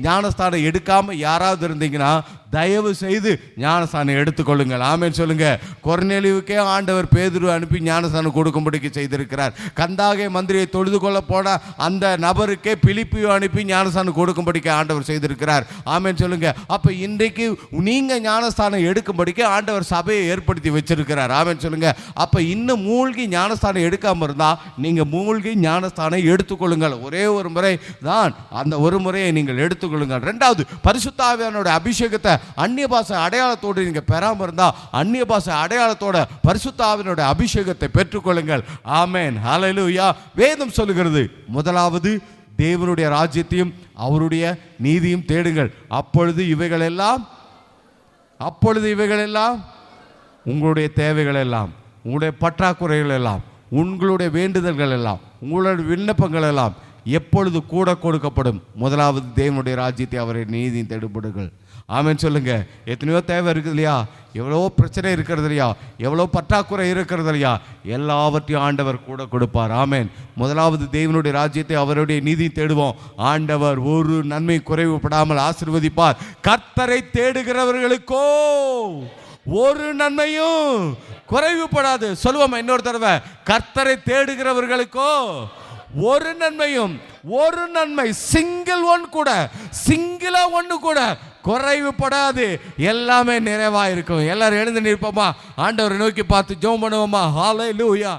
ஞானஸ்தானம் எடுக்காம யாராவது இருந்தீங்கன்னா தயவு செய்து ஞானஸ்தானம் எடுத்துக்கொள்ளுங்கள். ஆமென் சொல்லுங்க. கொர்நேலியுக்கே ஆண்டவர் பேதுரு அனுப்பி ஞானஸ்தானம் கொடுக்கும்படிக்கு செய்திருக்கிறார். கந்தாகை மந்திரியை தொழுது கொள்ள போன அந்த நபருக்கே பிலிப்பியு அனுப்பி ஞானஸ்தானம் கொடுக்கும்படிக்கு ஆண்டவர் செய்திருக்கிறார். ஆமென் சொல்லுங்க. அப்ப இன்றைக்கு நீங்க ஞானஸ்தானம் எடுக்கும்படிக்கு ஆண்டவர் சபையை ஏற்படுத்தி வச்சிருக்கிறார். ஆமென் சொல்லுங்க. அப்ப இன்னும் மூழ்கி ஞானஸ்தானம் எடுக்காம இருந்தா நீங்க மூழ்கி ஞானஸ்தானம் எடுத்துக்கொள்ளுங்கள். ஒரே ஒரு முறை தான், அந்த ஒரு முறையை நீங்கள் எடுத்துக்கொள்ளுங்கள். இரண்டாவது, பரிசுத்த ஆவியானவருடைய அபிஷேகத்தை அந்நிய பாஷை அடையாளத்தோடு நீங்க பெறாம இருந்தா அந்நிய பாஷை அடையாளத்தோட பரிசுத்த ஆவியானவருடைய அபிஷேகத்தை பெற்றுக்கொள்ளுங்கள். ஆமென், ஹல்லேலூயா. வேதம் சொல்லுகிறது, முதலாவது தேவனுடைய ராஜ்யத்தையும் அவருடைய நீதியும் தேடுங்கள், அப்பொழுது இவைகள் எல்லாம் உங்களுடைய தேவைகள் எல்லாம், உங்களுடைய பற்றாக்குறைகள் எல்லாம், உங்களுடைய வேண்டுதல்கள் எல்லாம், உங்களுடைய விண்ணப்பங்கள் எல்லாம் எப்பொழுது கூட கொடுக்கப்படும். முதலாவது தேவனுடைய ராஜ்யத்தை அவரை நீதியும் தேடுபடுங்கள். ஆமென் சொல்லுங்க. எத்தனையோ தேவை இருக்குது இல்லையா, எவ்வளோ பிரச்சனை இருக்கிறது இல்லையா, எவ்வளோ பற்றாக்குறை இருக்கிறது இல்லையா, எல்லாவற்றையும் ஆண்டவர் கூட கொடுப்பார். ஆமென். முதலாவது தேவனுடைய ராஜ்யத்தை அவருடைய நீதி தேடுவோம், ஆண்டவர் ஒரு நன்மை குறைவுபடாமல் ஆசீர்வதிப்பார். கர்த்தரை தேடுகிறவர்களுக்கோ ஒரு நன்மையும் குறைவுபடாது. சொல்லுவோம் இன்னொரு தடவை, கர்த்தரை தேடுகிறவர்களுக்கோ ஒரு நன்மை சிங்கிளா ஒன்று கூட குறைவுபடாது, எல்லாமே நிறைவா இருக்கும். எல்லாரும் எழுந்து நிற்போமா, ஆண்டவரை நோக்கி பார்த்து ஜெபம் பண்ணுவோமா. ஹல்லேலூயா.